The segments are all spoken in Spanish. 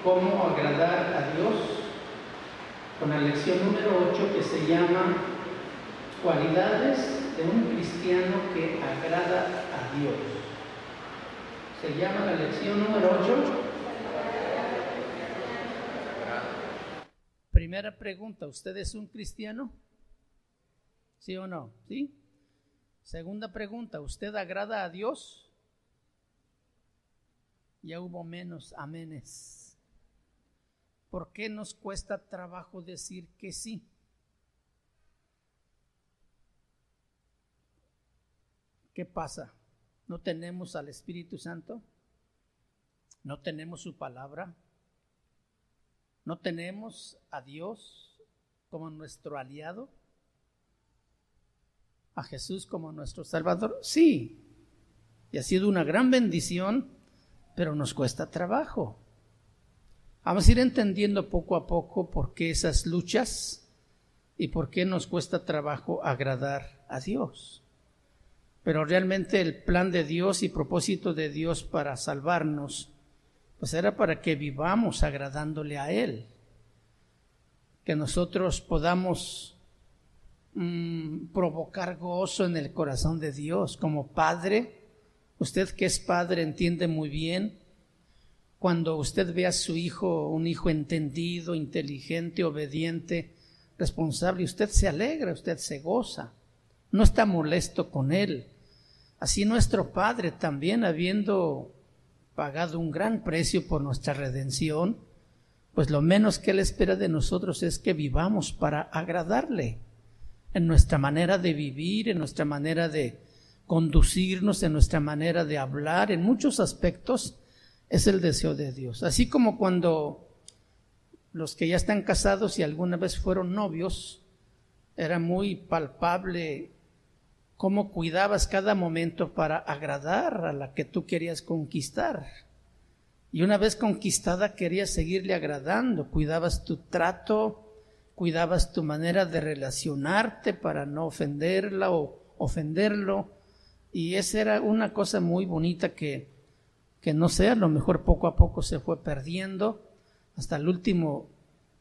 cómo agradar a Dios con la lección número 8 que se llama Cualidades de un cristiano que agrada a Dios. Se llama la lección número 8. Primera pregunta, ¿usted es un cristiano? ¿Sí o no? ¿Sí? Segunda pregunta, ¿usted agrada a Dios? Ya hubo menos amenes. ¿Por qué nos cuesta trabajo decir que sí? ¿Qué pasa? ¿No tenemos al Espíritu Santo? ¿No tenemos su palabra? ¿No tenemos a Dios como nuestro aliado? ¿A Jesús como nuestro Salvador? Sí, y ha sido una gran bendición, pero nos cuesta trabajo. Vamos a ir entendiendo poco a poco por qué esas luchas y por qué nos cuesta trabajo agradar a Dios. Pero realmente el plan de Dios y propósito de Dios para salvarnos, pues era para que vivamos agradándole a Él. Que nosotros podamos provocar gozo en el corazón de Dios. Como padre, usted que es padre entiende muy bien, cuando usted ve a su hijo, un hijo entendido, inteligente, obediente, responsable, usted se alegra, usted se goza, no está molesto con él. Así nuestro Padre también, habiendo pagado un gran precio por nuestra redención, pues lo menos que Él espera de nosotros es que vivamos para agradarle en nuestra manera de vivir, en nuestra manera de conducirnos, en nuestra manera de hablar, en muchos aspectos es el deseo de Dios. Así como cuando los que ya están casados y alguna vez fueron novios, era muy palpable cómo cuidabas cada momento para agradar a la que tú querías conquistar. Y una vez conquistada querías seguirle agradando, cuidabas tu trato, cuidabas tu manera de relacionarte para no ofenderla o ofenderlo. Y esa era una cosa muy bonita que no sé, a lo mejor poco a poco se fue perdiendo, hasta el último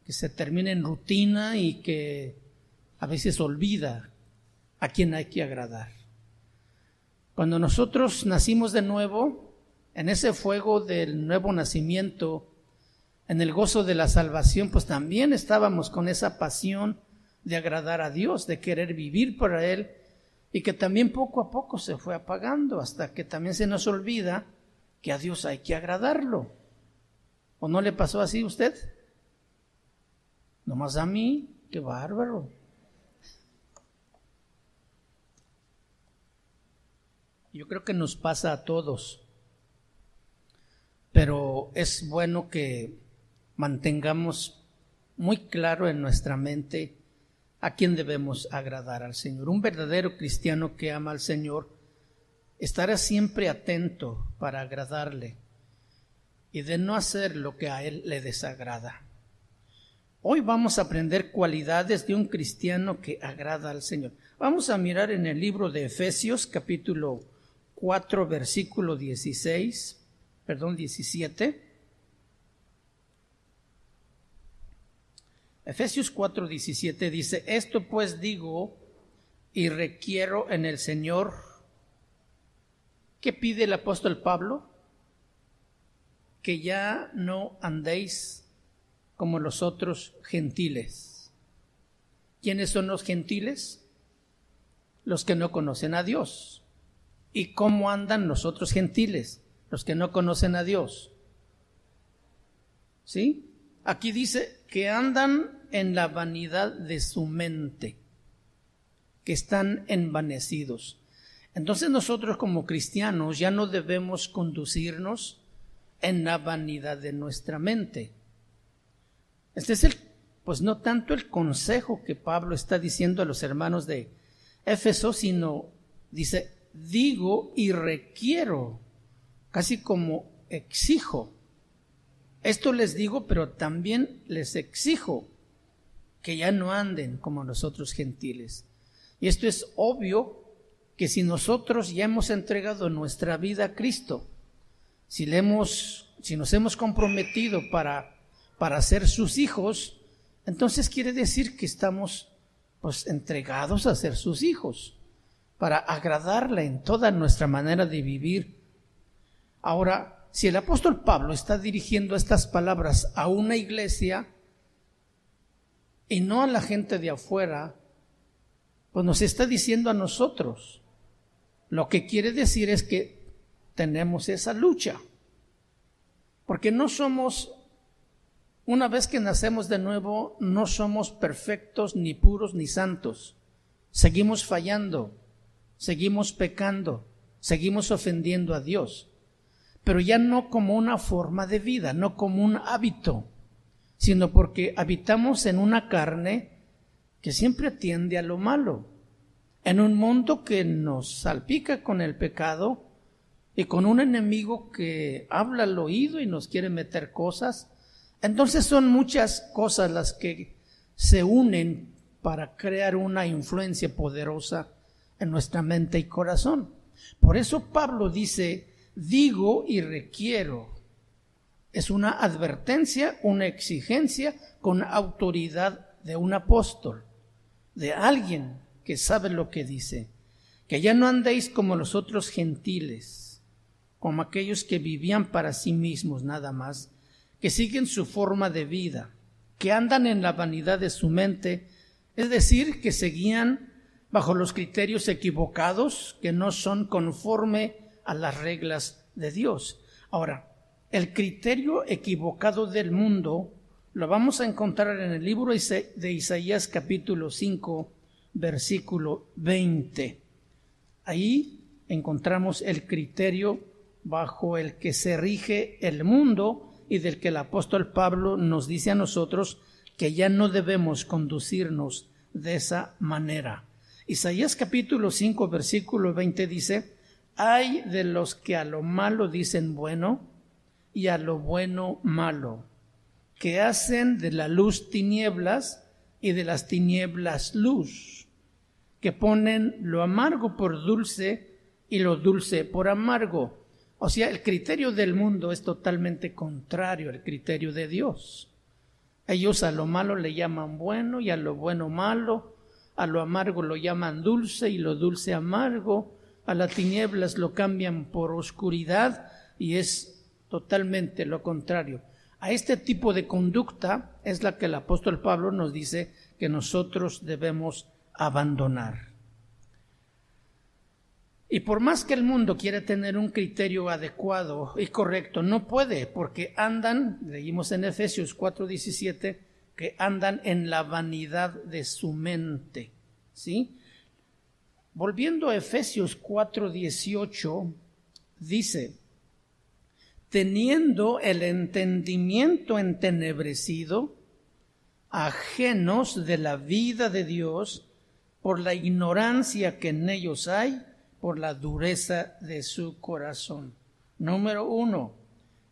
que se termina en rutina y que a veces olvida a quien hay que agradar. Cuando nosotros nacimos de nuevo, en ese fuego del nuevo nacimiento, en el gozo de la salvación, pues también estábamos con esa pasión de agradar a Dios, de querer vivir para Él, y que también poco a poco se fue apagando, hasta que también se nos olvida que a Dios hay que agradarlo. ¿O no le pasó así a usted? Nomás a mí, qué bárbaro. Yo creo que nos pasa a todos, pero es bueno que mantengamos muy claro en nuestra mente a quién debemos agradar al Señor. Un verdadero cristiano que ama al Señor estará siempre atento para agradarle y de no hacer lo que a Él le desagrada. Hoy vamos a aprender cualidades de un cristiano que agrada al Señor. Vamos a mirar en el libro de Efesios, capítulo 4, versículo 17. Efesios 4:17 dice: esto pues digo y requiero en el Señor. ¿Qué pide el apóstol Pablo? Que ya no andéis como los otros gentiles. ¿Quiénes son los gentiles? Los que no conocen a Dios. ¿Y cómo andan los otros gentiles? Los que no conocen a Dios. ¿Sí? Aquí dice que andan en la vanidad de su mente, que están envanecidos. Entonces nosotros como cristianos ya no debemos conducirnos en la vanidad de nuestra mente. Este es pues no tanto el consejo que Pablo está diciendo a los hermanos de Éfeso, sino dice, digo y requiero, casi como exijo. Esto les digo, pero también les exijo que ya no anden como los otros gentiles. Y esto es obvio que si nosotros ya hemos entregado nuestra vida a Cristo, si nos hemos comprometido para para ser sus hijos, entonces quiere decir que estamos pues entregados a ser sus hijos, para agradarle en toda nuestra manera de vivir. Ahora, si el apóstol Pablo está dirigiendo estas palabras a una iglesia y no a la gente de afuera, pues nos está diciendo a nosotros. Lo que quiere decir es que tenemos esa lucha, porque no somos, una vez que nacemos de nuevo, no somos perfectos, ni puros, ni santos. Seguimos fallando, seguimos pecando, seguimos ofendiendo a Dios, pero ya no como una forma de vida, no como un hábito, sino porque habitamos en una carne que siempre tiende a lo malo, en un mundo que nos salpica con el pecado y con un enemigo que habla al oído y nos quiere meter cosas. Entonces son muchas cosas las que se unen para crear una influencia poderosa en nuestra mente y corazón. Por eso Pablo dice, digo y requiero. Es una advertencia, una exigencia con autoridad de un apóstol, de alguien que sabe lo que dice, que ya no andéis como los otros gentiles, como aquellos que vivían para sí mismos nada más, que siguen su forma de vida, que andan en la vanidad de su mente, es decir, que seguían bajo los criterios equivocados, que no son conforme a las reglas de Dios. Ahora, el criterio equivocado del mundo lo vamos a encontrar en el libro de Isaías capítulo 5, versículo 20. Ahí encontramos el criterio bajo el que se rige el mundo y del que el apóstol Pablo nos dice a nosotros que ya no debemos conducirnos de esa manera. Isaías capítulo 5, versículo 20 dice, ay de los que a lo malo dicen bueno y a lo bueno malo, que hacen de la luz tinieblas y de las tinieblas luz, que ponen lo amargo por dulce y lo dulce por amargo. O sea, el criterio del mundo es totalmente contrario al criterio de Dios. Ellos a lo malo le llaman bueno y a lo bueno malo, a lo amargo lo llaman dulce y lo dulce amargo, a las tinieblas lo cambian por oscuridad y es totalmente lo contrario. A este tipo de conducta es la que el apóstol Pablo nos dice que nosotros debemos abandonar. Y por más que el mundo quiera tener un criterio adecuado y correcto, no puede, porque andan, leímos en Efesios 4:17, que andan en la vanidad de su mente, ¿sí? Volviendo a Efesios 4:18, dice, teniendo el entendimiento entenebrecido, ajenos de la vida de Dios, por la ignorancia que en ellos hay, por la dureza de su corazón. Número 1,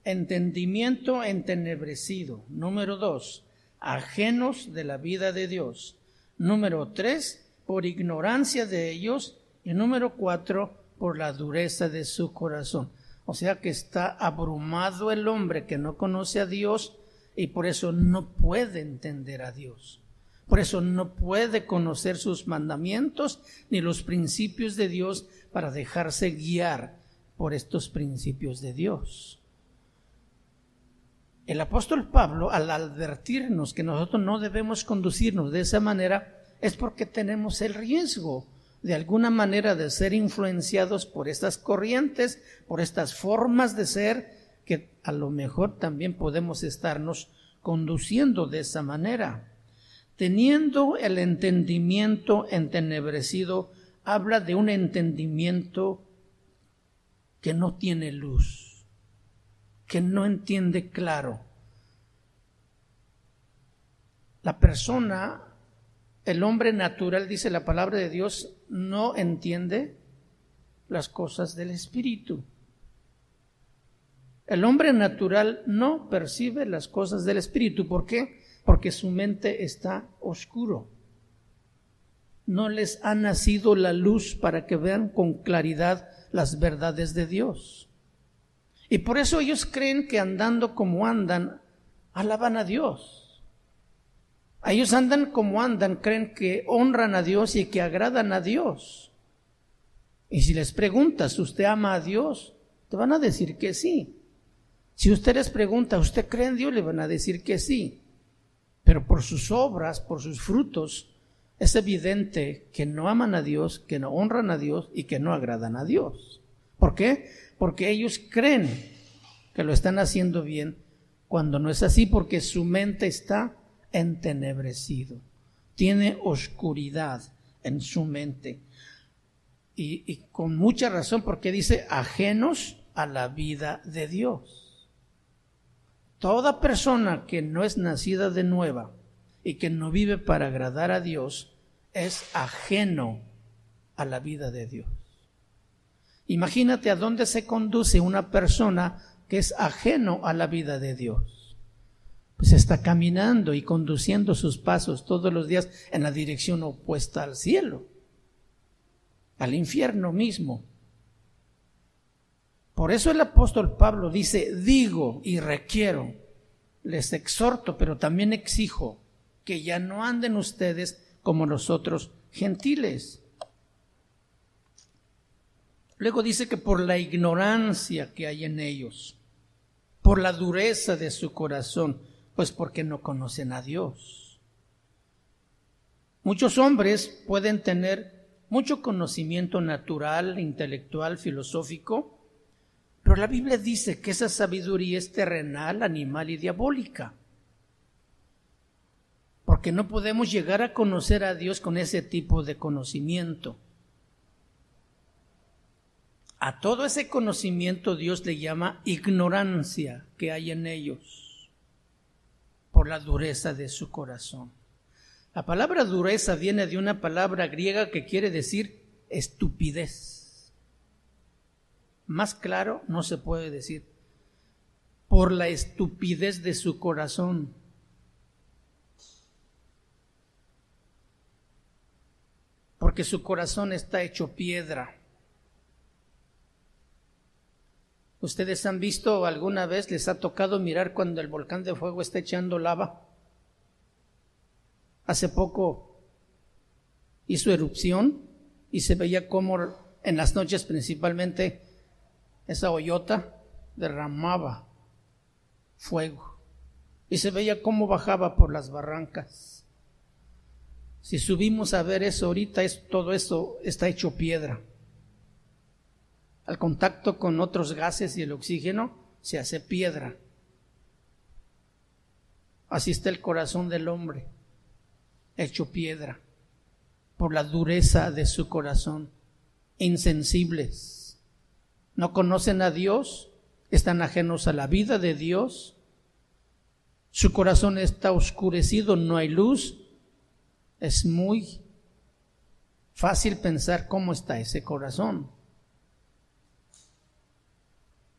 entendimiento entenebrecido. Número 2, ajenos de la vida de Dios. Número 3, por ignorancia de ellos. Y número 4, por la dureza de su corazón. O sea que está abrumado el hombre que no conoce a Dios y por eso no puede entender a Dios. Por eso no puede conocer sus mandamientos ni los principios de Dios para dejarse guiar por estos principios de Dios. El apóstol Pablo, al advertirnos que nosotros no debemos conducirnos de esa manera, es porque tenemos el riesgo de alguna manera de ser influenciados por estas corrientes, por estas formas de ser, que a lo mejor también podemos estarnos conduciendo de esa manera. Teniendo el entendimiento entenebrecido, habla de un entendimiento que no tiene luz, que no entiende claro. La persona, el hombre natural, dice la palabra de Dios, no entiende las cosas del Espíritu. El hombre natural no percibe las cosas del Espíritu. ¿Por qué? Porque su mente está oscuro. No les ha nacido la luz para que vean con claridad las verdades de Dios. Y por eso ellos creen que andando como andan, alaban a Dios. Ellos andan como andan, creen que honran a Dios y que agradan a Dios. Y si les preguntas, ¿usted ama a Dios? Te van a decir que sí. Si usted les pregunta, ¿usted cree en Dios? Le van a decir que sí. Pero por sus obras, por sus frutos, es evidente que no aman a Dios, que no honran a Dios y que no agradan a Dios. ¿Por qué? Porque ellos creen que lo están haciendo bien, cuando no es así, porque su mente está entenebrecido. Tiene oscuridad en su mente. Y con mucha razón, porque dice ajenos a la vida de Dios. Toda persona que no es nacida de nueva y que no vive para agradar a Dios es ajeno a la vida de Dios. Imagínate a dónde se conduce una persona que es ajeno a la vida de Dios. Pues está caminando y conduciendo sus pasos todos los días en la dirección opuesta al cielo, al infierno mismo. Por eso el apóstol Pablo dice, digo y requiero, les exhorto, pero también exijo que ya no anden ustedes como los otros gentiles. Luego dice que por la ignorancia que hay en ellos, por la dureza de su corazón, pues porque no conocen a Dios. Muchos hombres pueden tener mucho conocimiento natural, intelectual, filosófico, pero la Biblia dice que esa sabiduría es terrenal, animal y diabólica. Porque no podemos llegar a conocer a Dios con ese tipo de conocimiento. A todo ese conocimiento Dios le llama ignorancia que hay en ellos, por la dureza de su corazón. La palabra dureza viene de una palabra griega que quiere decir estupidez. Más claro no se puede decir. Por la estupidez de su corazón. Porque su corazón está hecho piedra. ¿Ustedes han visto alguna vez, les ha tocado mirar cuando el volcán de fuego está echando lava? Hace poco hizo erupción y se veía cómo en las noches principalmente esa hoyota derramaba fuego y se veía cómo bajaba por las barrancas. Si subimos a ver eso ahorita, todo eso está hecho piedra. Al contacto con otros gases y el oxígeno se hace piedra. Así está el corazón del hombre, hecho piedra, por la dureza de su corazón, insensibles. No conocen a Dios, están ajenos a la vida de Dios, su corazón está oscurecido, no hay luz. Es muy fácil pensar cómo está ese corazón.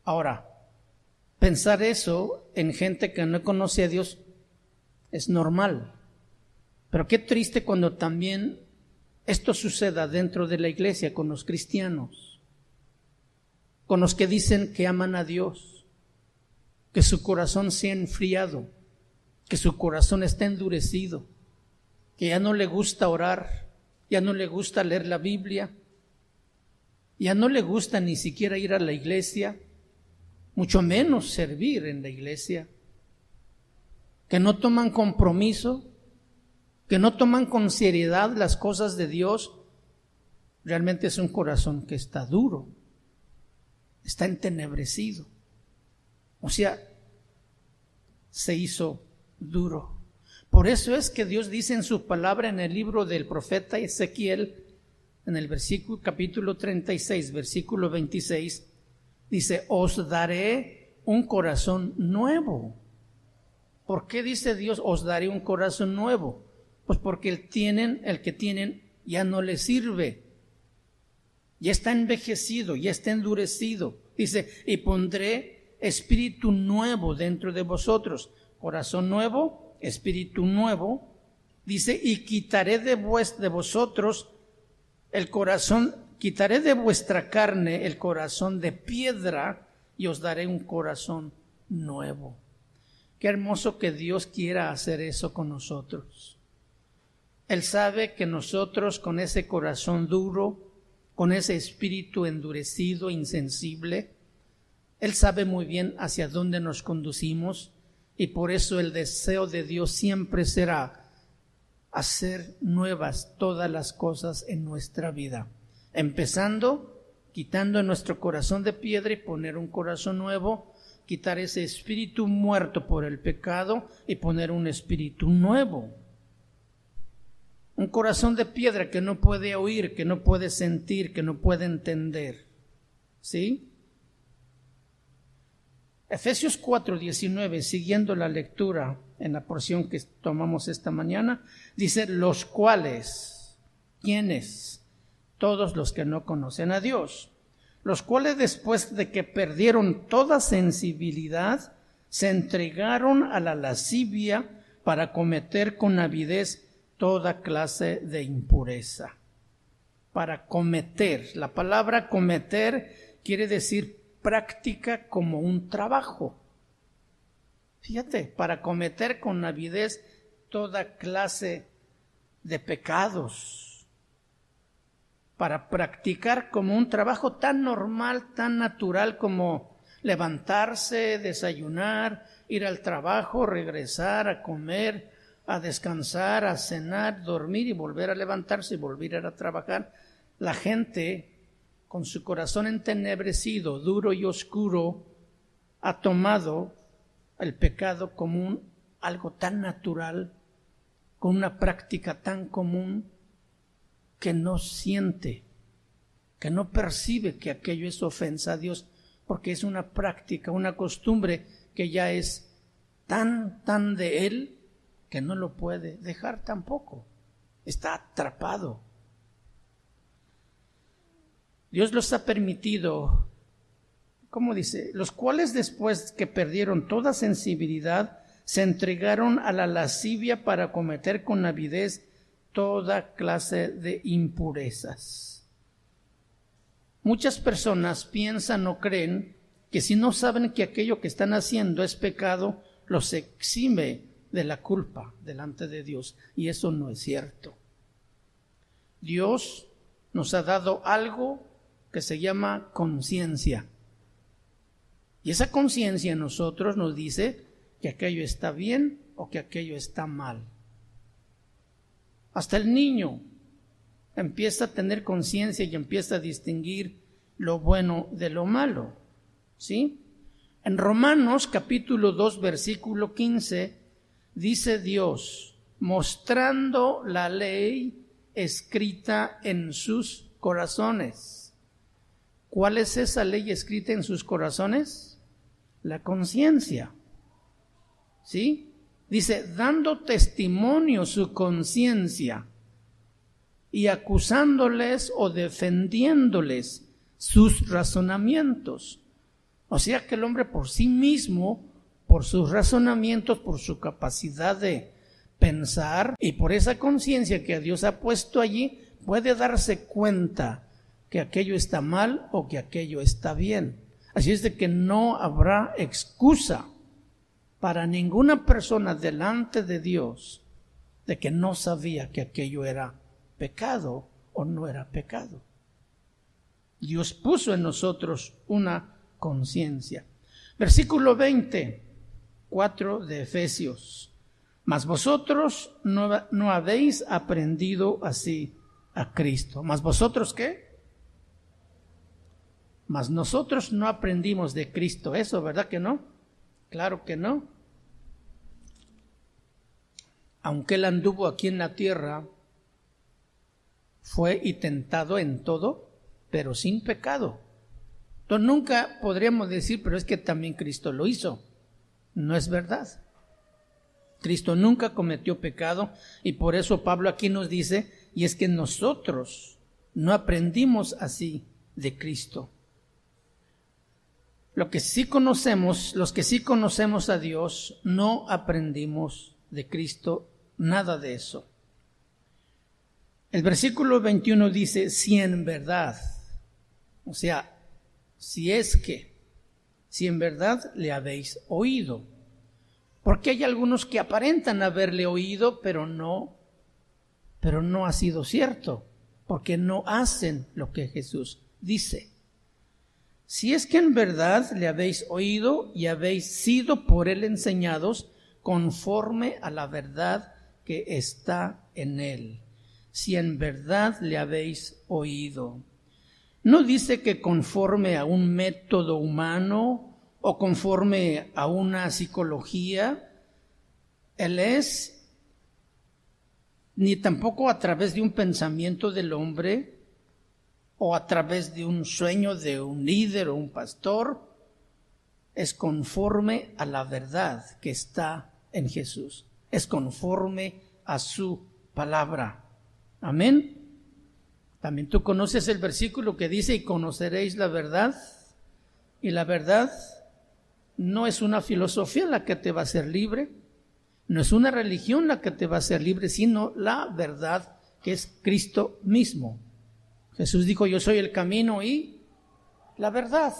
Ahora, pensar eso en gente que no conoce a Dios es normal, pero qué triste cuando también esto suceda dentro de la iglesia con los cristianos, con los que dicen que aman a Dios, que su corazón se ha enfriado, que su corazón está endurecido, que ya no le gusta orar, ya no le gusta leer la Biblia, ya no le gusta ni siquiera ir a la iglesia, mucho menos servir en la iglesia, que no toman compromiso, que no toman con seriedad las cosas de Dios. Realmente es un corazón que está duro, está entenebrecido, o sea, se hizo duro. Por eso es que Dios dice en su palabra en el libro del profeta Ezequiel, en el capítulo 36, versículo 26, dice, os daré un corazón nuevo. ¿Por qué dice Dios, os daré un corazón nuevo? Pues porque el que tienen ya no le sirve, ya está envejecido, ya está endurecido. Dice, y pondré espíritu nuevo dentro de vosotros, corazón nuevo, espíritu nuevo. Dice, y quitaré de vosotros el corazón, quitaré de vuestra carne el corazón de piedra y os daré un corazón nuevo. Qué hermoso que Dios quiera hacer eso con nosotros. Él sabe que nosotros con ese corazón duro, con ese espíritu endurecido, insensible, Él sabe muy bien hacia dónde nos conducimos y por eso el deseo de Dios siempre será hacer nuevas todas las cosas en nuestra vida. Empezando, quitando nuestro corazón de piedra y poner un corazón nuevo, quitar ese espíritu muerto por el pecado y poner un espíritu nuevo. Un corazón de piedra que no puede oír, que no puede sentir, que no puede entender. ¿Sí? Efesios 4:19, siguiendo la lectura en la porción que tomamos esta mañana, dice, los cuales, ¿quiénes? Todos los que no conocen a Dios, los cuales después de que perdieron toda sensibilidad, se entregaron a la lascivia para cometer con avidez toda clase de impureza. Para cometer, la palabra cometer quiere decir práctica como un trabajo. Fíjate, para cometer con avidez toda clase de pecados. Para practicar como un trabajo tan normal, tan natural como levantarse, desayunar, ir al trabajo, regresar a comer, a descansar, a cenar, dormir y volver a levantarse y volver a trabajar. La gente, con su corazón entenebrecido, duro y oscuro, ha tomado el pecado como algo tan natural, con una práctica tan común, que no siente, que no percibe que aquello es ofensa a Dios, porque es una práctica, una costumbre que ya es tan de él, que no lo puede dejar tampoco. Está atrapado. Dios los ha permitido, ¿cómo dice? Los cuales después que perdieron toda sensibilidad, se entregaron a la lascivia para cometer con avidez toda clase de impurezas. Muchas personas piensan o creen que si no saben que aquello que están haciendo es pecado, los exime de la culpa delante de Dios, y eso no es cierto. Dios nos ha dado algo que se llama conciencia, y esa conciencia en nosotros nos dice que aquello está bien o que aquello está mal. Hasta el niño empieza a tener conciencia y empieza a distinguir lo bueno de lo malo, ¿sí? En Romanos capítulo 2 versículo 15 dice Dios, mostrando la ley escrita en sus corazones. ¿Cuál es esa ley escrita en sus corazones? La conciencia, ¿sí? Dice, dando testimonio su conciencia y acusándoles o defendiéndoles sus razonamientos. O sea que el hombre por sí mismo, por sus razonamientos, por su capacidad de pensar y por esa conciencia que Dios ha puesto allí, puede darse cuenta que aquello está mal o que aquello está bien. Así es de que no habrá excusa para ninguna persona delante de Dios de que no sabía que aquello era pecado o no era pecado. Dios puso en nosotros una conciencia. Versículo 20, 4 de Efesios. Mas vosotros no habéis aprendido así a Cristo. ¿Mas vosotros qué? Mas nosotros no aprendimos de Cristo eso, ¿verdad que no? Claro que no. Aunque Él anduvo aquí en la tierra, fue y tentado en todo, pero sin pecado. Entonces nunca podríamos decir, pero es que también Cristo lo hizo. No es verdad. Cristo nunca cometió pecado y por eso Pablo aquí nos dice, y es que nosotros no aprendimos así de Cristo. Los que sí conocemos a Dios, no aprendimos de Cristo nada de eso. El versículo 21 dice, si en verdad, o sea, si en verdad le habéis oído. Porque hay algunos que aparentan haberle oído, pero no ha sido cierto, porque no hacen lo que Jesús dice. Si es que en verdad le habéis oído y habéis sido por él enseñados conforme a la verdad que está en él. Si en verdad le habéis oído. No dice que conforme a un método humano o conforme a una psicología. Él es, ni tampoco a través de un pensamiento del hombre o a través de un sueño de un líder o un pastor. Es conforme a la verdad que está en Jesús. Es conforme a su palabra. Amén. También tú conoces el versículo que dice: y conoceréis la verdad. Y la verdad no es una filosofía la que te va a hacer libre. No es una religión la que te va a hacer libre, sino la verdad que es Cristo mismo. Jesús dijo: yo soy el camino y la verdad.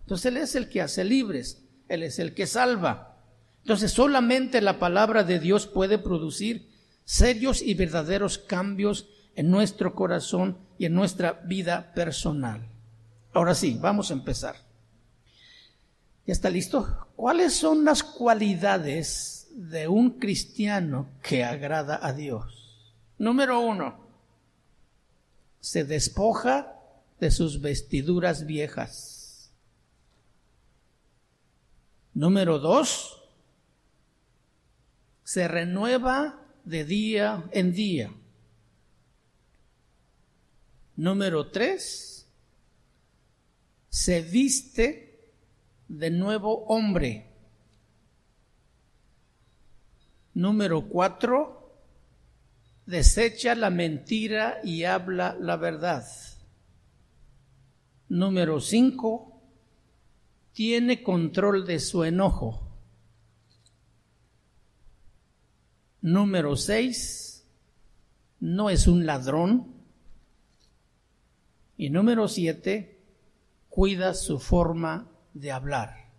Entonces Él es el que hace libres, Él es el que salva. Entonces solamente la palabra de Dios puede producir serios y verdaderos cambios en nuestro corazón y en nuestra vida personal. Ahora sí, vamos a empezar. ¿Ya está listo? ¿Cuáles son las cualidades de un cristiano que agrada a Dios? Número 1, se despoja de sus vestiduras viejas. Número 2, se renueva de día en día. Número 3, se viste de nuevo hombre. Número 4, desecha la mentira y habla la verdad. Número 5, tiene control de su enojo. Número 6, no es un ladrón. Y número 7, cuida su forma de hablar.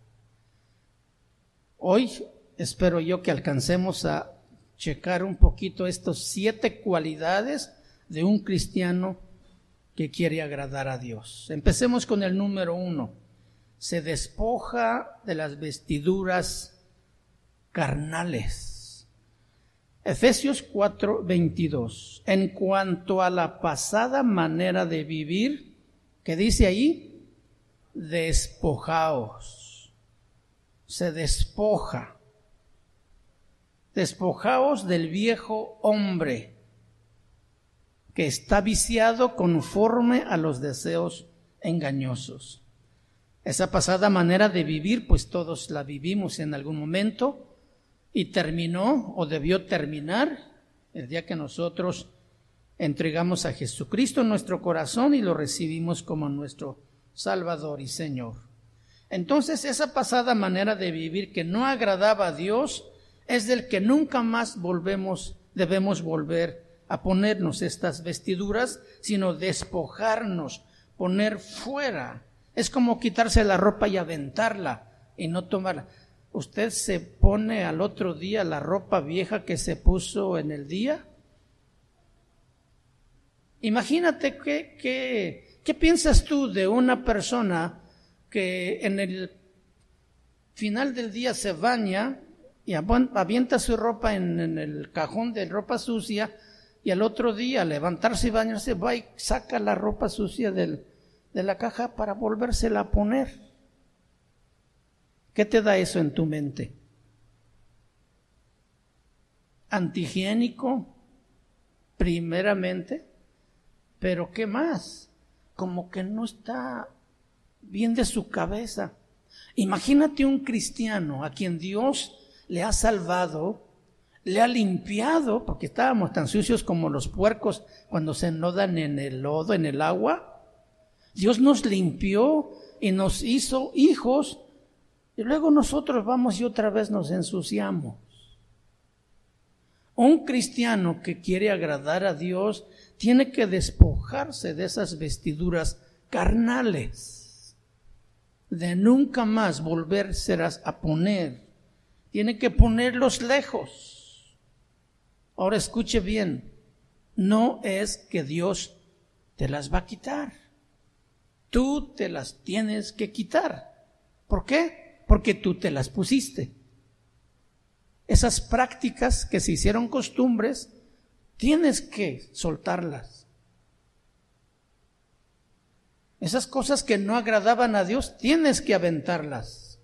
Hoy espero yo que alcancemos a checar un poquito estos 7 cualidades de un cristiano que quiere agradar a Dios. Empecemos con el número 1. Se despoja de las vestiduras carnales. Efesios 4:22. En cuanto a la pasada manera de vivir, ¿qué dice ahí? Despojaos. Se despoja. Despojaos del viejo hombre que está viciado conforme a los deseos engañosos. Esa pasada manera de vivir, pues todos la vivimos en algún momento y terminó o debió terminar el día que nosotros entregamos a Jesucristo en nuestro corazón y lo recibimos como nuestro Salvador y Señor. Entonces esa pasada manera de vivir que no agradaba a Dios es del que nunca más debemos volver a ponernos estas vestiduras, sino despojarnos, poner fuera. Es como quitarse la ropa y aventarla y no tomarla. ¿Usted se pone al otro día la ropa vieja que se puso en el día? Imagínate ¿qué piensas tú de una persona que en el final del día se baña y avienta su ropa en el cajón de ropa sucia y al otro día al levantarse y bañarse va y saca la ropa sucia de la caja para volvérsela a poner? ¿Qué te da eso en tu mente? Antihigiénico, primeramente, pero ¿qué más? Como que no está bien de su cabeza. Imagínate un cristiano a quien Dios le ha salvado, le ha limpiado, porque estábamos tan sucios como los puercos cuando se enlodan en el lodo, en el agua. Dios nos limpió y nos hizo hijos. Y luego nosotros vamos y otra vez nos ensuciamos. Un cristiano que quiere agradar a Dios tiene que despojarse de esas vestiduras carnales, de nunca más volvérselas a poner, tiene que ponerlos lejos. Ahora escuche bien, no es que Dios te las va a quitar. Tú te las tienes que quitar. ¿Por qué? Porque tú te las pusiste. Esas prácticas que se hicieron costumbres, tienes que soltarlas. Esas cosas que no agradaban a Dios, tienes que aventarlas.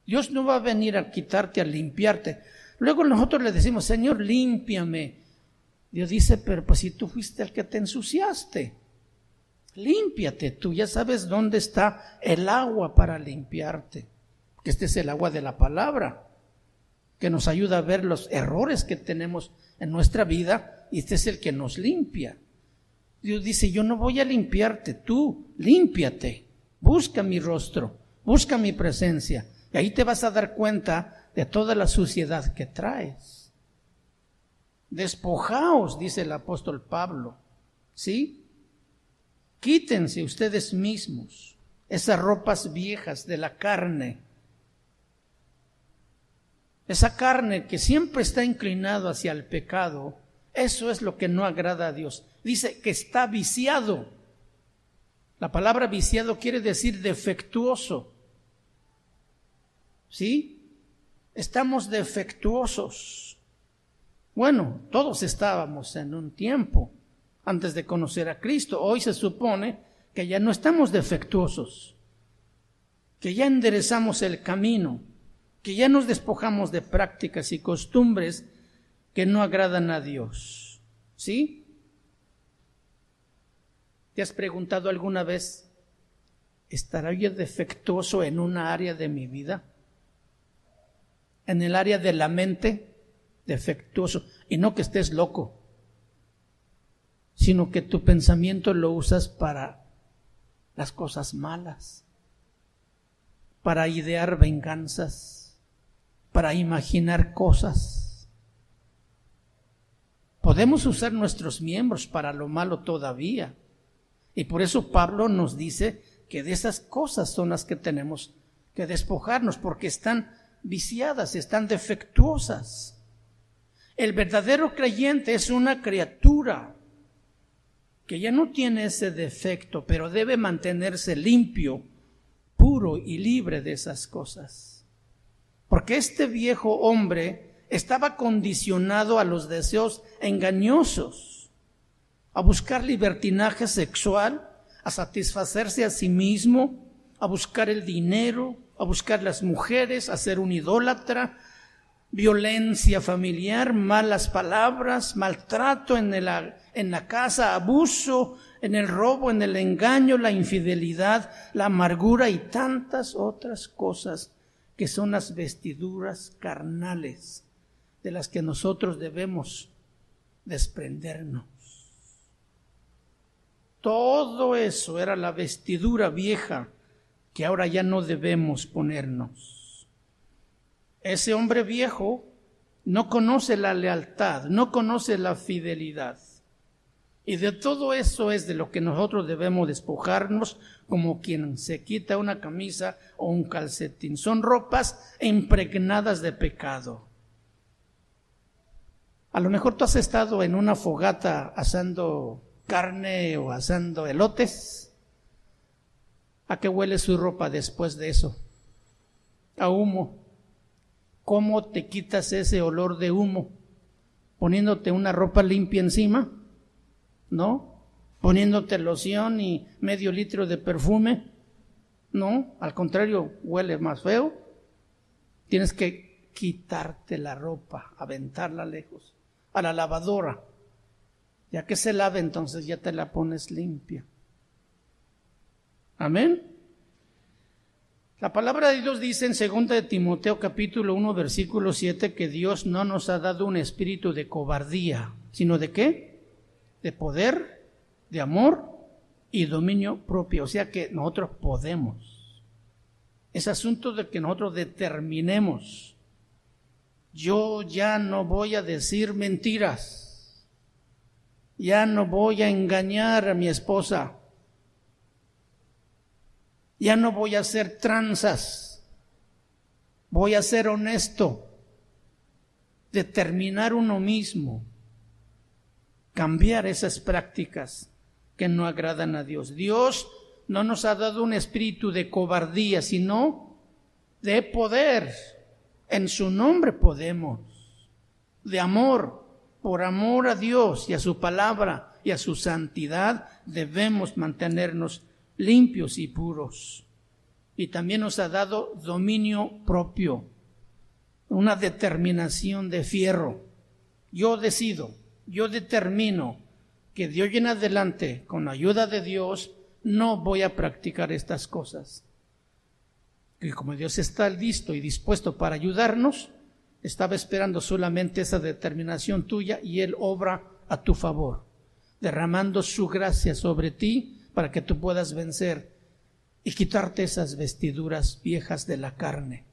Dios no va a venir a quitarte, a limpiarte. Luego nosotros le decimos, Señor, límpiame. Dios dice, pero pues si tú fuiste el que te ensuciaste, límpiate tú, ya sabes dónde está el agua para limpiarte. Que este es el agua de la palabra, que nos ayuda a ver los errores que tenemos en nuestra vida, y este es el que nos limpia. Dios dice, yo no voy a limpiarte, tú límpiate, busca mi rostro, busca mi presencia, y ahí te vas a dar cuenta de toda la suciedad que traes. Despojaos, dice el apóstol Pablo, ¿sí? Quítense ustedes mismos esas ropas viejas de la carne, esa carne que siempre está inclinado hacia el pecado. Eso es lo que no agrada a Dios. Dice que está viciado. La palabra viciado quiere decir defectuoso. ¿Sí? Estamos defectuosos. Bueno, todos estábamos en un tiempo antes de conocer a Cristo. Hoy se supone que ya no estamos defectuosos, que ya enderezamos el camino, que ya nos despojamos de prácticas y costumbres que no agradan a Dios. ¿Sí? ¿Te has preguntado alguna vez, ¿estará yo defectuoso en una área de mi vida? En el área de la mente, defectuoso. Y no que estés loco, sino que tu pensamiento lo usas para las cosas malas, para idear venganzas, para imaginar cosas. Podemos usar nuestros miembros para lo malo todavía. Y por eso Pablo nos dice que de esas cosas son las que tenemos que despojarnos, porque están viciadas, están defectuosas. El verdadero creyente es una criatura que ya no tiene ese defecto, pero debe mantenerse limpio, puro y libre de esas cosas. Porque este viejo hombre estaba condicionado a los deseos engañosos, a buscar libertinaje sexual, a satisfacerse a sí mismo, a buscar el dinero, a buscar las mujeres, a ser un idólatra, violencia familiar, malas palabras, maltrato en la casa, abuso, en el robo, en el engaño, la infidelidad, la amargura y tantas otras cosas que son las vestiduras carnales de las que nosotros debemos desprendernos. Todo eso era la vestidura vieja que ahora ya no debemos ponernos. Ese hombre viejo no conoce la lealtad, no conoce la fidelidad. Y de todo eso es de lo que nosotros debemos despojarnos, como quien se quita una camisa o un calcetín. Son ropas impregnadas de pecado. A lo mejor tú has estado en una fogata asando carne o asando elotes. ¿A qué huele su ropa después de eso? A humo. ¿Cómo te quitas ese olor de humo? ¿Poniéndote una ropa limpia encima? ¿No? ¿Poniéndote loción y medio litro de perfume? No, al contrario, huele más feo. Tienes que quitarte la ropa, aventarla lejos, a la lavadora. Ya que se lave, entonces ya te la pones limpia. Amén. La palabra de Dios dice en 2 de Timoteo capítulo 1 versículo 7 que Dios no nos ha dado un espíritu de cobardía, sino ¿de qué? De poder, de amor y dominio propio. O sea que nosotros podemos. Es asunto de que nosotros determinemos. Yo ya no voy a decir mentiras. Ya no voy a engañar a mi esposa. Ya no voy a hacer tranzas. Voy a ser honesto. Determinar uno mismo. Cambiar esas prácticas que no agradan a Dios. Dios no nos ha dado un espíritu de cobardía, sino de poder. En su nombre podemos. De amor. Por amor a Dios y a su palabra y a su santidad debemos mantenernos limpios y puros. Y también nos ha dado dominio propio, una determinación de fierro. Yo decido, yo determino que de hoy en adelante, con la ayuda de Dios, no voy a practicar estas cosas. Y como Dios está listo y dispuesto para ayudarnos, estaba esperando solamente esa determinación tuya y Él obra a tu favor, derramando su gracia sobre ti para que tú puedas vencer y quitarte esas vestiduras viejas de la carne,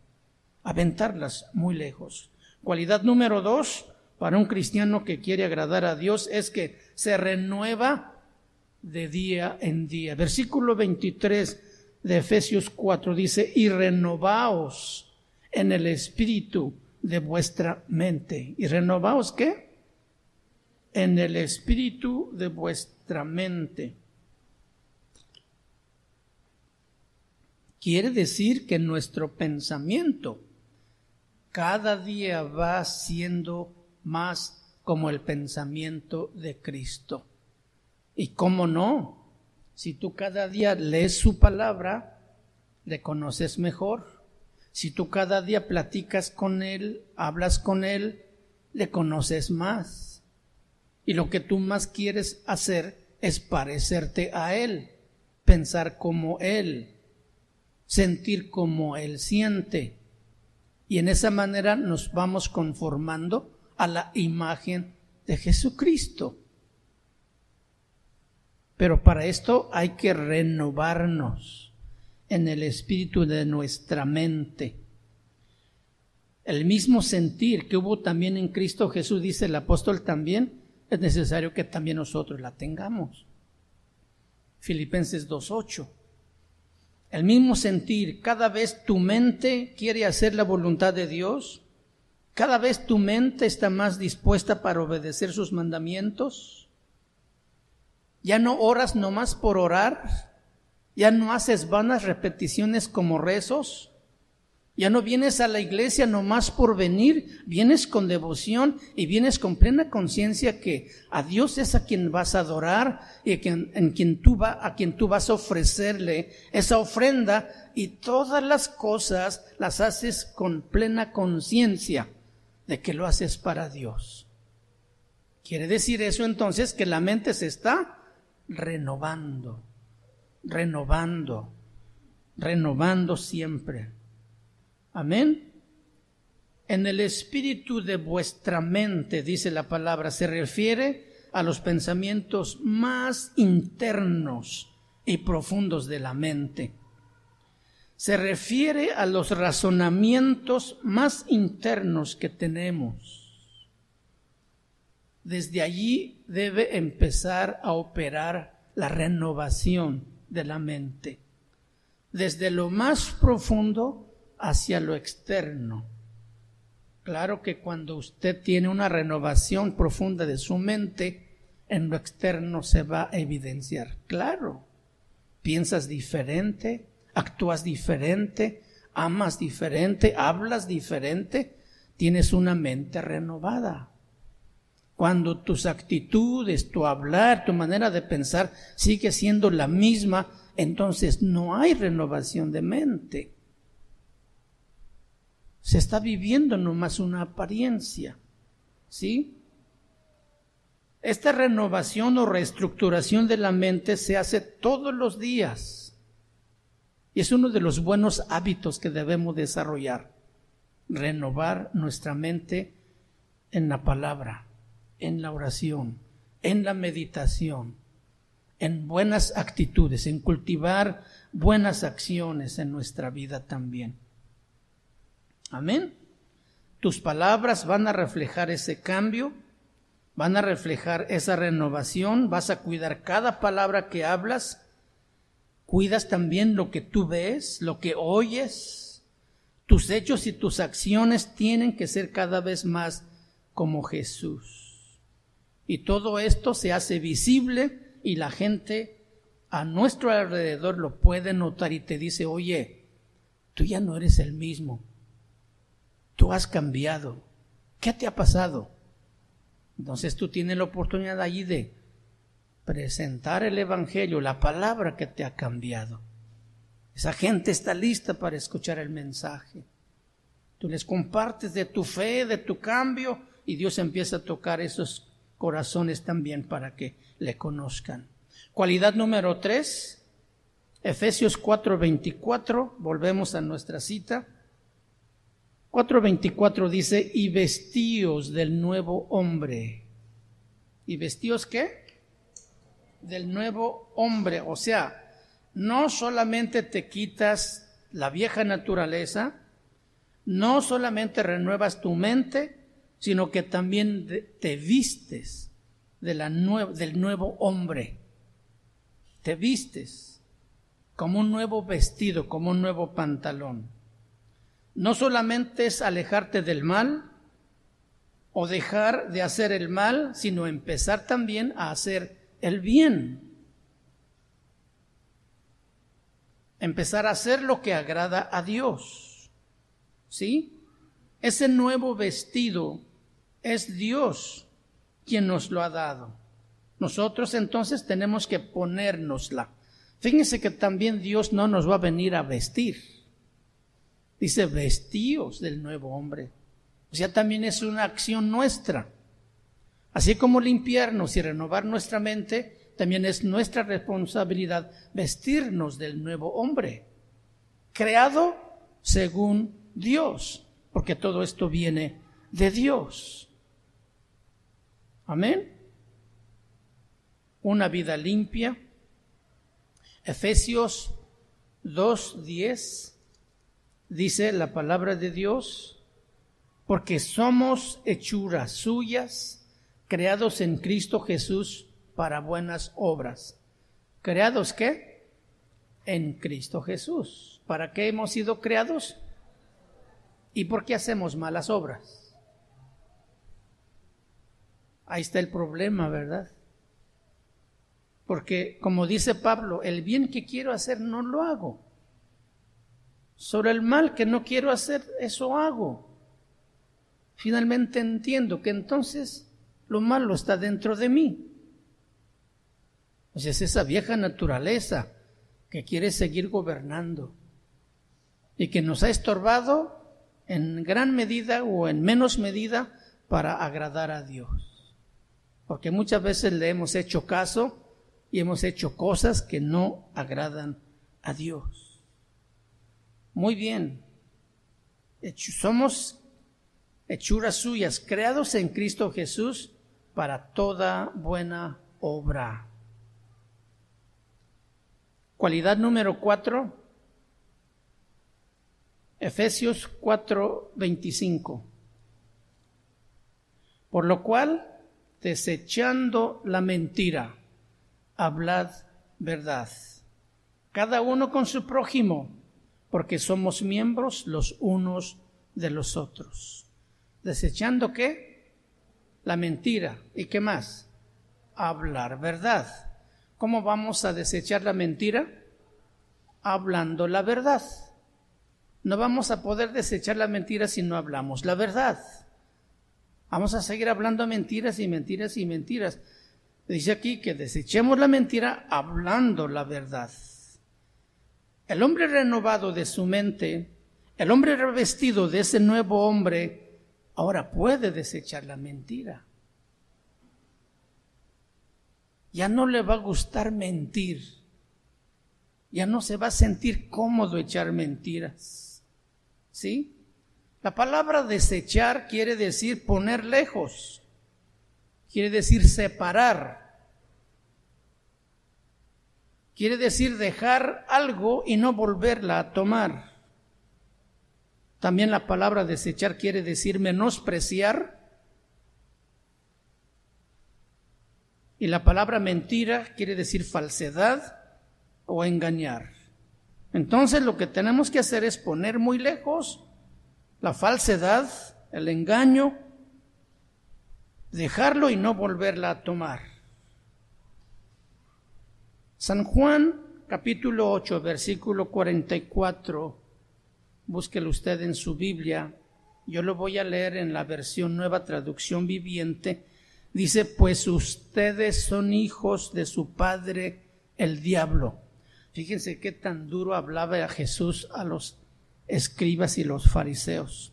aventarlas muy lejos. Cualidad número 2 para un cristiano que quiere agradar a Dios es que se renueva de día en día. Versículo 23 de Efesios 4 dice: y renovaos en el espíritu de vuestra mente. ¿Y renovaos qué? En el espíritu de vuestra mente. Quiere decir que nuestro pensamiento cada día va siendo más como el pensamiento de Cristo. Y cómo no, si tú cada día lees su palabra, le conoces mejor. Si tú cada día platicas con Él, hablas con Él, le conoces más. Y lo que tú más quieres hacer es parecerte a Él, pensar como Él, sentir como Él siente. Y en esa manera nos vamos conformando a la imagen de Jesucristo. Pero para esto hay que renovarnos en el espíritu de nuestra mente. El mismo sentir que hubo también en Cristo Jesús, dice el apóstol también, es necesario que también nosotros la tengamos. Filipenses 2:8. El mismo sentir, cada vez tu mente quiere hacer la voluntad de Dios, cada vez tu mente está más dispuesta para obedecer sus mandamientos. Ya no oras nomás por orar, ya no haces vanas repeticiones como rezos, ya no vienes a la iglesia nomás por venir, vienes con devoción y vienes con plena conciencia que a Dios es a quien vas a adorar y a quien tú vas a ofrecerle esa ofrenda, y todas las cosas las haces con plena conciencia de que lo haces para Dios. Quiere decir eso entonces que la mente se está renovando siempre. Amén. En el espíritu de vuestra mente, dice la palabra, se refiere a los pensamientos más internos y profundos de la mente. Se refiere a los razonamientos más internos que tenemos. Desde allí debe empezar a operar la renovación de la mente. Desde lo más profundo hacia lo externo. Claro que cuando usted tiene una renovación profunda de su mente, en lo externo se va a evidenciar. Claro, piensas diferente, actúas diferente, amas diferente, hablas diferente, tienes una mente renovada. Cuando tus actitudes, tu hablar, tu manera de pensar sigue siendo la misma, entonces no hay renovación de mente. Se está viviendo nomás una apariencia, ¿sí? Esta renovación o reestructuración de la mente se hace todos los días y es uno de los buenos hábitos que debemos desarrollar. Renovar nuestra mente en la palabra, en la oración, en la meditación, en buenas actitudes, en cultivar buenas acciones en nuestra vida también. Amén. Tus palabras van a reflejar ese cambio, van a reflejar esa renovación, vas a cuidar cada palabra que hablas, cuidas también lo que tú ves, lo que oyes. Tus hechos y tus acciones tienen que ser cada vez más como Jesús. Y todo esto se hace visible y la gente a nuestro alrededor lo puede notar y te dice, oye, tú ya no eres el mismo. Tú has cambiado. ¿Qué te ha pasado? Entonces tú tienes la oportunidad allí de presentar el Evangelio, la palabra que te ha cambiado. Esa gente está lista para escuchar el mensaje. Tú les compartes de tu fe, de tu cambio, y Dios empieza a tocar esos corazones también para que le conozcan. Cualidad número 3, Efesios 4:24, volvemos a nuestra cita. 4:24 dice, y vestíos del nuevo hombre. ¿Y vestíos qué? Del nuevo hombre, o sea, no solamente te quitas la vieja naturaleza, no solamente renuevas tu mente, sino que también te vistes del nuevo hombre. Te vistes como un nuevo vestido, como un nuevo pantalón. No solamente es alejarte del mal o dejar de hacer el mal, sino empezar también a hacer el bien. Empezar a hacer lo que agrada a Dios. ¿Sí? Ese nuevo vestido es Dios quien nos lo ha dado. Nosotros entonces tenemos que ponérnosla. Fíjense que también Dios no nos va a venir a vestir. Dice, vestíos del nuevo hombre. O sea, también es una acción nuestra. Así como limpiarnos y renovar nuestra mente, también es nuestra responsabilidad vestirnos del nuevo hombre, creado según Dios, porque todo esto viene de Dios. Amén. Una vida limpia. Efesios 2:10 dice la palabra de Dios, porque somos hechuras suyas, creados en Cristo Jesús para buenas obras. ¿Creados qué? En Cristo Jesús. ¿Para qué hemos sido creados? ¿Y por qué hacemos malas obras? Ahí está el problema, ¿verdad? Porque, como dice Pablo, el bien que quiero hacer no lo hago. Sobre el mal que no quiero hacer, eso hago. Finalmente entiendo que entonces lo malo está dentro de mí. O sea, es esa vieja naturaleza que quiere seguir gobernando y que nos ha estorbado en gran medida o en menos medida para agradar a Dios. Porque muchas veces le hemos hecho caso y hemos hecho cosas que no agradan a Dios. Muy bien, somos hechuras suyas, creados en Cristo Jesús para toda buena obra. Cualidad número 4, Efesios 4:25. Por lo cual, desechando la mentira, hablad verdad, cada uno con su prójimo, porque somos miembros los unos de los otros. ¿Desechando qué? La mentira. ¿Y qué más? Hablar verdad. ¿Cómo vamos a desechar la mentira? Hablando la verdad. No vamos a poder desechar la mentira si no hablamos la verdad. Vamos a seguir hablando mentiras y mentiras y mentiras. Dice aquí que desechemos la mentira hablando la verdad. El hombre renovado de su mente, el hombre revestido de ese nuevo hombre, ahora puede desechar la mentira. Ya no le va a gustar mentir. Ya no se va a sentir cómodo echar mentiras. ¿Sí? La palabra desechar quiere decir poner lejos. Quiere decir separar. Quiere decir dejar algo y no volverla a tomar. También la palabra desechar quiere decir menospreciar. Y la palabra mentira quiere decir falsedad o engañar. Entonces lo que tenemos que hacer es poner muy lejos la falsedad, el engaño, dejarlo y no volverla a tomar. San Juan, capítulo 8, versículo 44, búsquelo usted en su Biblia, yo lo voy a leer en la versión Nueva Traducción Viviente. Dice, pues ustedes son hijos de su padre el diablo. Fíjense qué tan duro hablaba Jesús a los escribas y los fariseos.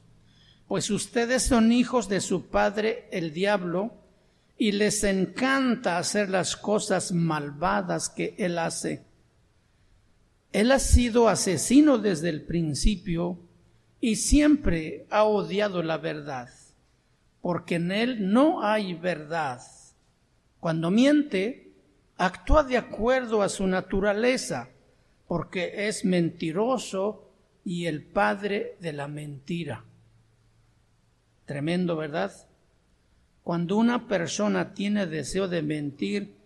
Pues ustedes son hijos de su padre el diablo y les encanta hacer las cosas malvadas que él hace. Él ha sido asesino desde el principio y siempre ha odiado la verdad, porque en él no hay verdad. Cuando miente, actúa de acuerdo a su naturaleza, porque es mentiroso y el padre de la mentira. Tremendo, ¿verdad? Cuando una persona tiene deseo de mentir,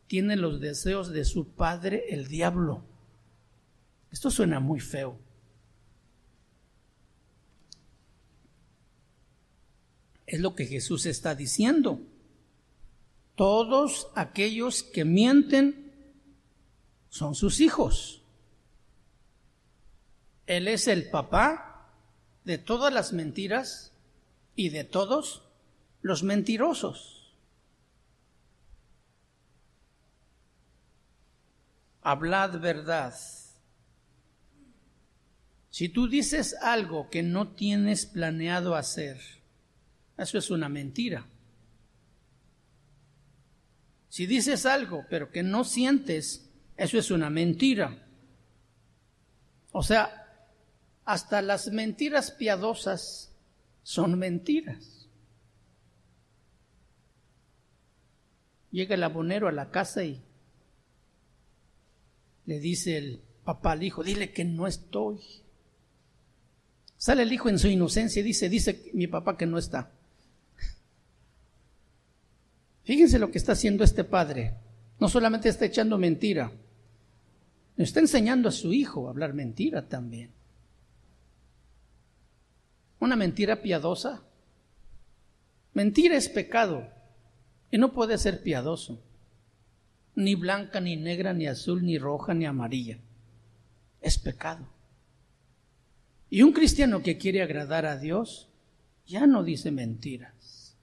tiene los deseos de su padre, el diablo. Esto suena muy feo. Es lo que Jesús está diciendo. Todos aquellos que mienten son sus hijos. Él es el papá de todas las mentiras y de todos los mentirosos. Hablad verdad. Si tú dices algo que no tienes planeado hacer, eso es una mentira. Si dices algo pero que no sientes, eso es una mentira. O sea, hasta las mentiras piadosas son mentiras. Llega el abonero a la casa y le dice el papá al hijo, dile que no estoy. Sale el hijo en su inocencia y dice mi papá que no está. Fíjense lo que está haciendo este padre. No solamente está echando mentira, le está enseñando a su hijo a hablar mentira también. Una mentira piadosa. Mentira es pecado y no puede ser piadoso. Ni blanca, ni negra, ni azul, ni roja, ni amarilla. Es pecado. Y un cristiano que quiere agradar a Dios ya no dice mentiras.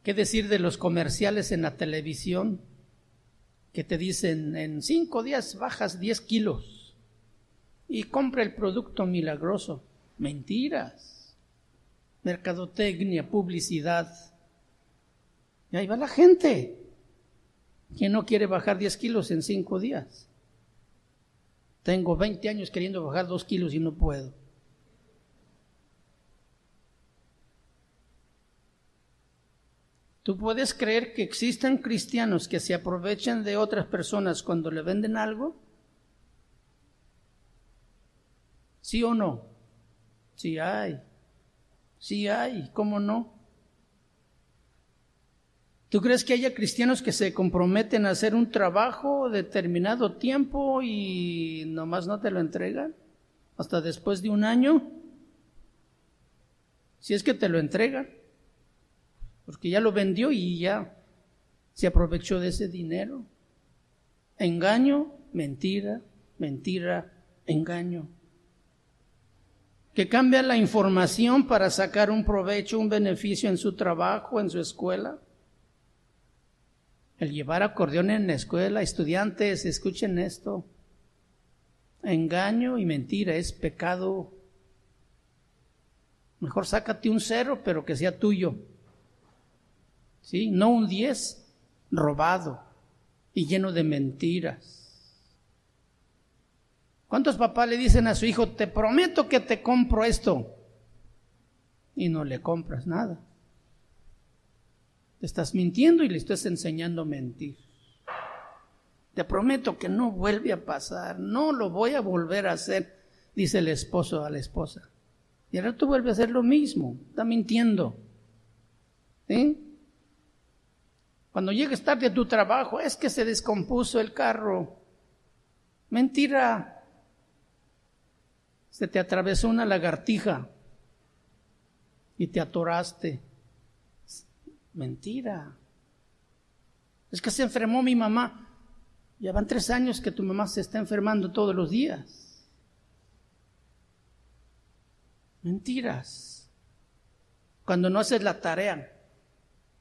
¿Qué decir de los comerciales en la televisión que te dicen en 5 días bajas 10 kilos y compra el producto milagroso? Mentiras, mercadotecnia, publicidad. Y ahí va la gente que no quiere bajar 10 kilos en 5 días. Tengo 20 años queriendo bajar 2 kilos y no puedo. ¿Tú puedes creer que existan cristianos que se aprovechan de otras personas cuando le venden algo? ¿Sí o no? Sí hay. Sí hay, ¿cómo no? ¿Tú crees que haya cristianos que se comprometen a hacer un trabajo determinado tiempo y nomás no te lo entregan? ¿Hasta después de 1 año? Si es que te lo entregan. Porque ya lo vendió y ya se aprovechó de ese dinero. Engaño, mentira, mentira, engaño. Que cambian la información para sacar un provecho, un beneficio en su trabajo, en su escuela. El llevar acordeón en la escuela, estudiantes, escuchen esto. Engaño y mentira es pecado. Mejor sácate un 0, pero que sea tuyo. ¿Sí? No un 10 robado y lleno de mentiras. ¿Cuántos papás le dicen a su hijo, te prometo que te compro esto? Y no le compras nada. Te estás mintiendo y le estás enseñando a mentir. Te prometo que no vuelve a pasar, no lo voy a volver a hacer, dice el esposo a la esposa. Y ahora tú vuelves a hacer lo mismo, está mintiendo. ¿Sí? Cuando llegues tarde a tu trabajo, es que se descompuso el carro. Mentira. Se te atravesó una lagartija y te atoraste. Mentira. Es que se enfermó mi mamá. Ya van 3 años que tu mamá se está enfermando todos los días. Mentiras. Cuando no haces la tarea.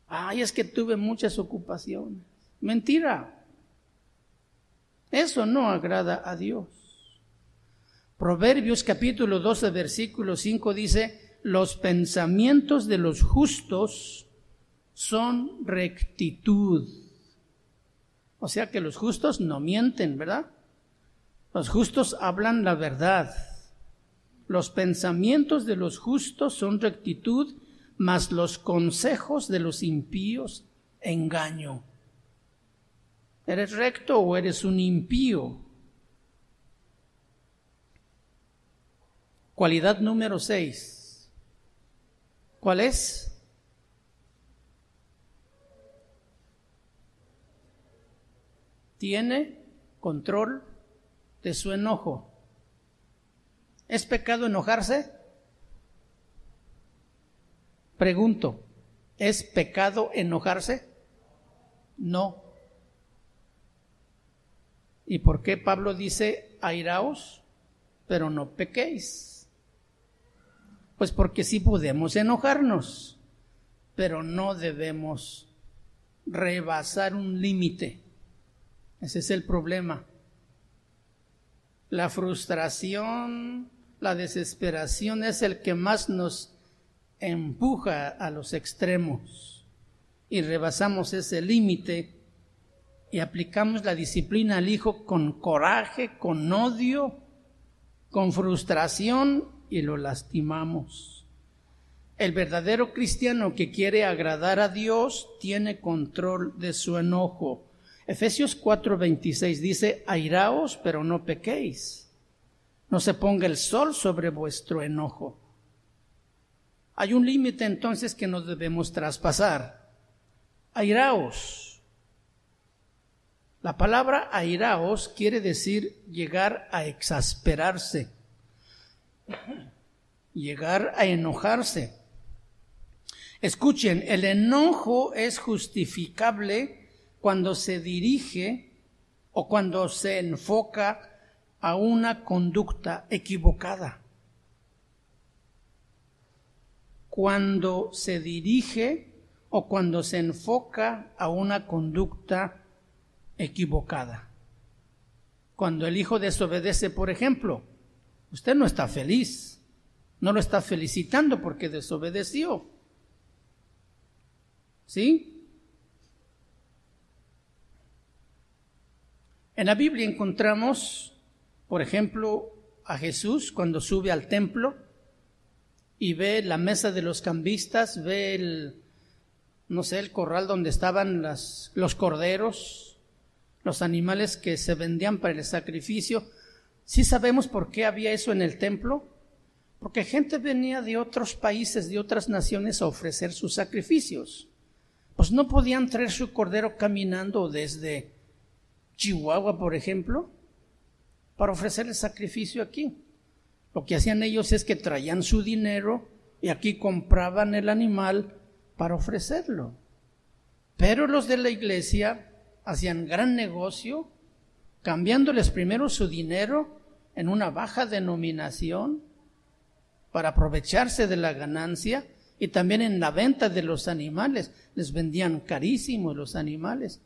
Ay, es que tuve muchas ocupaciones. Mentira. Eso no agrada a Dios. Proverbios capítulo 12, versículo 5 dice: los pensamientos de los justos son rectitud. O sea que los justos no mienten, ¿verdad? Los justos hablan la verdad. Los pensamientos de los justos son rectitud, mas los consejos de los impíos, engaño. ¿Eres recto o eres un impío? Cualidad número 6. ¿Cuál es? Tiene control de su enojo. ¿Es pecado enojarse? Pregunto, ¿es pecado enojarse? No. ¿Y por qué Pablo dice airaos, pero no pequéis? Pues porque sí podemos enojarnos, pero no debemos rebasar un límite. Ese es el problema. La frustración, la desesperación es el que más nos empuja a los extremos y rebasamos ese límite y aplicamos la disciplina al hijo con coraje, con odio, con frustración y lo lastimamos. El verdadero cristiano que quiere agradar a Dios tiene control de su enojo. Efesios 4:26 dice: airaos, pero no pequéis. No se ponga el sol sobre vuestro enojo. Hay un límite entonces que no debemos traspasar. Airaos. La palabra airaos quiere decir llegar a exasperarse, llegar a enojarse. Escuchen, el enojo es justificable cuando se dirige o cuando se enfoca a una conducta equivocada. Cuando se dirige o cuando se enfoca a una conducta equivocada. Cuando el hijo desobedece, por ejemplo, usted no está feliz, no lo está felicitando porque desobedeció. ¿Sí? En la Biblia encontramos, por ejemplo, a Jesús cuando sube al templo y ve la mesa de los cambistas, ve el corral donde estaban los corderos, los animales que se vendían para el sacrificio. ¿Sí sabemos por qué había eso en el templo? Porque gente venía de otros países, de otras naciones a ofrecer sus sacrificios. Pues no podían traer su cordero caminando desde Chihuahua, por ejemplo, para ofrecer el sacrificio aquí. Lo que hacían ellos es que traían su dinero y aquí compraban el animal para ofrecerlo. Pero los de la iglesia hacían gran negocio, cambiándoles primero su dinero en una baja denominación para aprovecharse de la ganancia, y también en la venta de los animales. Les vendían carísimos los animales.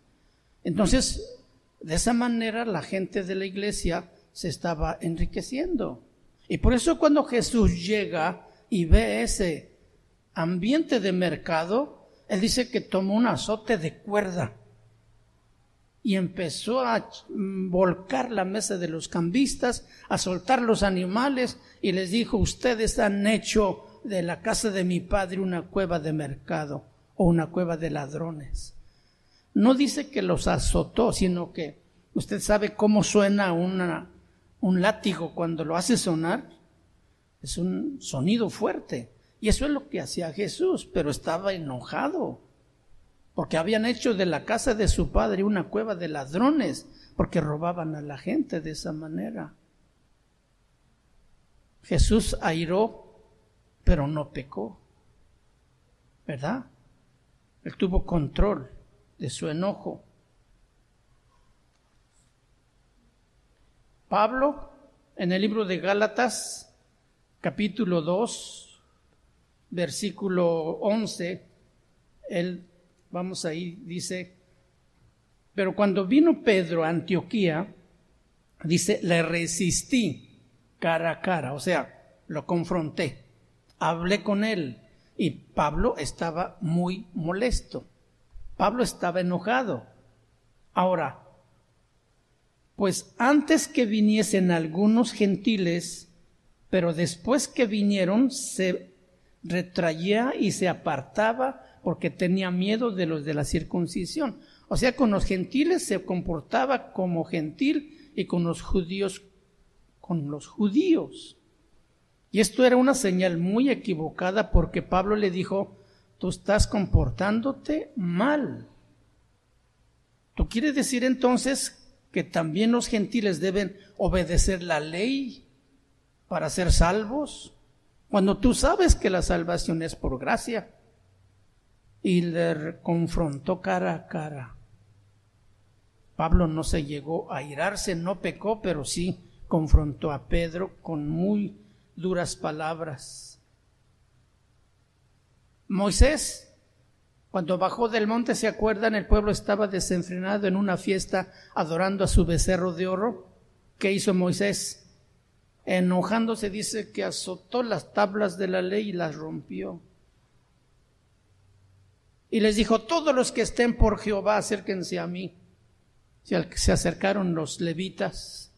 Entonces, de esa manera la gente de la iglesia se estaba enriqueciendo. Y por eso cuando Jesús llega y ve ese ambiente de mercado, él dice que tomó un azote de cuerda y empezó a volcar la mesa de los cambistas, a soltar los animales, y les dijo: ustedes han hecho de la casa de mi padre una cueva de mercado o una cueva de ladrones. No dice que los azotó, sino que usted sabe cómo suena un látigo cuando lo hace sonar. Es un sonido fuerte. Y eso es lo que hacía Jesús, pero estaba enojado porque habían hecho de la casa de su padre una cueva de ladrones. porque robaban a la gente de esa manera. Jesús airó, pero no pecó, ¿verdad? Él tuvo control de su enojo. Pablo, en el libro de Gálatas, capítulo 2, versículo 11, vamos ahí, dice: pero cuando vino Pedro a Antioquía, dice, le resistí cara a cara, o sea, lo confronté, hablé con él, y Pablo estaba muy molesto, Pablo estaba enojado. Ahora, pues antes que viniesen algunos gentiles, pero después que vinieron se retraía y se apartaba porque tenía miedo de los de la circuncisión. O sea, con los gentiles se comportaba como gentil y con los judíos. Y esto era una señal muy equivocada porque Pablo le dijo: tú estás comportándote mal. ¿Tú quieres decir entonces que también los gentiles deben obedecer la ley para ser salvos, cuando tú sabes que la salvación es por gracia? Y le confrontó cara a cara. Pablo no se llegó a airarse, no pecó, pero sí confrontó a Pedro con muy duras palabras. Moisés, cuando bajó del monte, ¿se acuerdan? El pueblo estaba desenfrenado en una fiesta adorando a su becerro de oro. ¿Qué hizo Moisés? Enojándose, dice que azotó las tablas de la ley y las rompió. Y les dijo: todos los que estén por Jehová, acérquense a mí. Se acercaron los levitas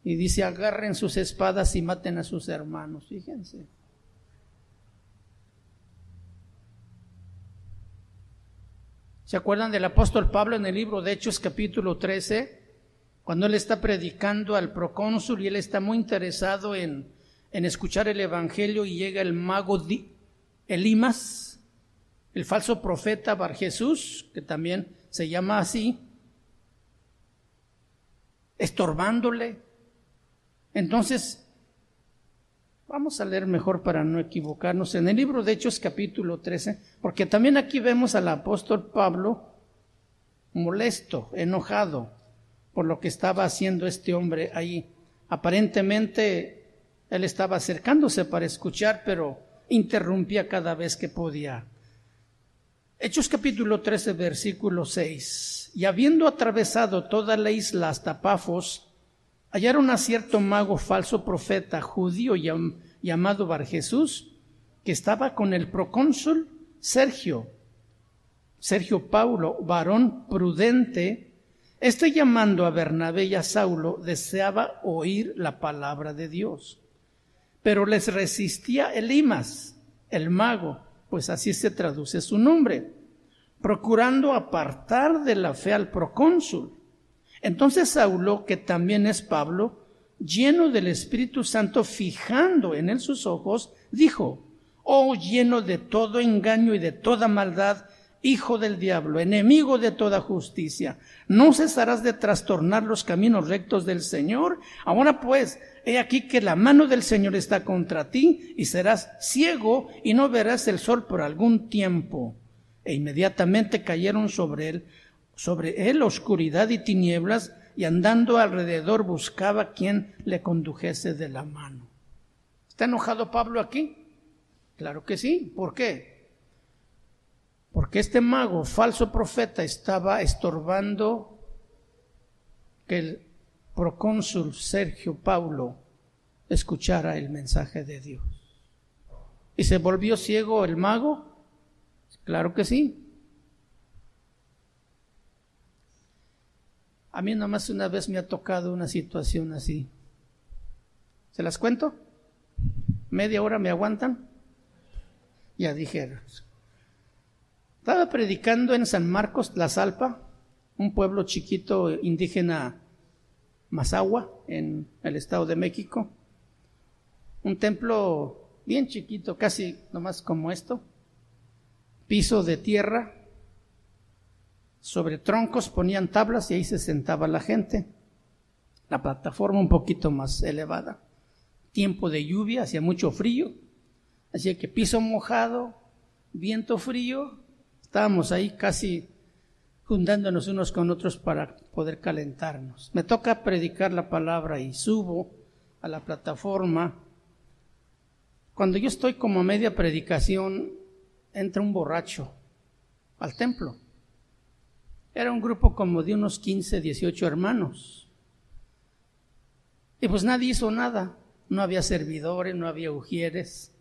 y dice: agarren sus espadas y maten a sus hermanos. Fíjense. ¿Se acuerdan del apóstol Pablo en el libro de Hechos capítulo 13? Cuando él está predicando al procónsul y él está muy interesado en escuchar el evangelio, y llega el mago Elimas, el falso profeta Bar Jesús, que también se llama así, estorbándole. Entonces, vamos a leer mejor para no equivocarnos en el libro de Hechos capítulo 13, porque también aquí vemos al apóstol Pablo molesto, enojado por lo que estaba haciendo este hombre ahí. Aparentemente él estaba acercándose para escuchar, pero interrumpía cada vez que podía. Hechos capítulo 13, versículo 6. Y habiendo atravesado toda la isla hasta Pafos, hallaron a cierto mago falso profeta judío llamado Bar Jesús, que estaba con el procónsul Sergio Paulo, varón prudente. Este, llamando a Bernabé y a Saulo, deseaba oír la palabra de Dios, pero les resistía Elimas, el mago, pues así se traduce su nombre, procurando apartar de la fe al procónsul. Entonces Saulo, que también es Pablo, lleno del Espíritu Santo, fijando en él sus ojos, dijo: oh, lleno de todo engaño y de toda maldad, hijo del diablo, enemigo de toda justicia, ¿no cesarás de trastornar los caminos rectos del Señor? Ahora pues, he aquí que la mano del Señor está contra ti, y serás ciego y no verás el sol por algún tiempo. E inmediatamente cayeron sobre él oscuridad y tinieblas, y andando alrededor buscaba quien le condujese de la mano. ¿Está enojado Pablo aquí? Claro que sí. ¿Por qué? Porque este mago, falso profeta, estaba estorbando que el procónsul Sergio Paulo escuchara el mensaje de Dios. ¿Y se volvió ciego el mago? Claro que sí. A mí nomás una vez me ha tocado una situación así. ¿Se las cuento? ¿Media hora me aguantan? Ya dijeron. Estaba predicando en San Marcos, Tlaxalpa, un pueblo chiquito indígena Mazahua, en el Estado de México. Un templo bien chiquito, casi nomás como esto, piso de tierra. Sobre troncos ponían tablas y ahí se sentaba la gente. La plataforma un poquito más elevada. Tiempo de lluvia, hacía mucho frío, así que piso mojado, viento frío, estábamos ahí casi juntándonos unos con otros para poder calentarnos. Me toca predicar la palabra y subo a la plataforma. Cuando yo estoy como a media predicación, entra un borracho al templo. Era un grupo como de unos 15, 18 hermanos. Y pues nadie hizo nada. No había servidores, no había ujieres.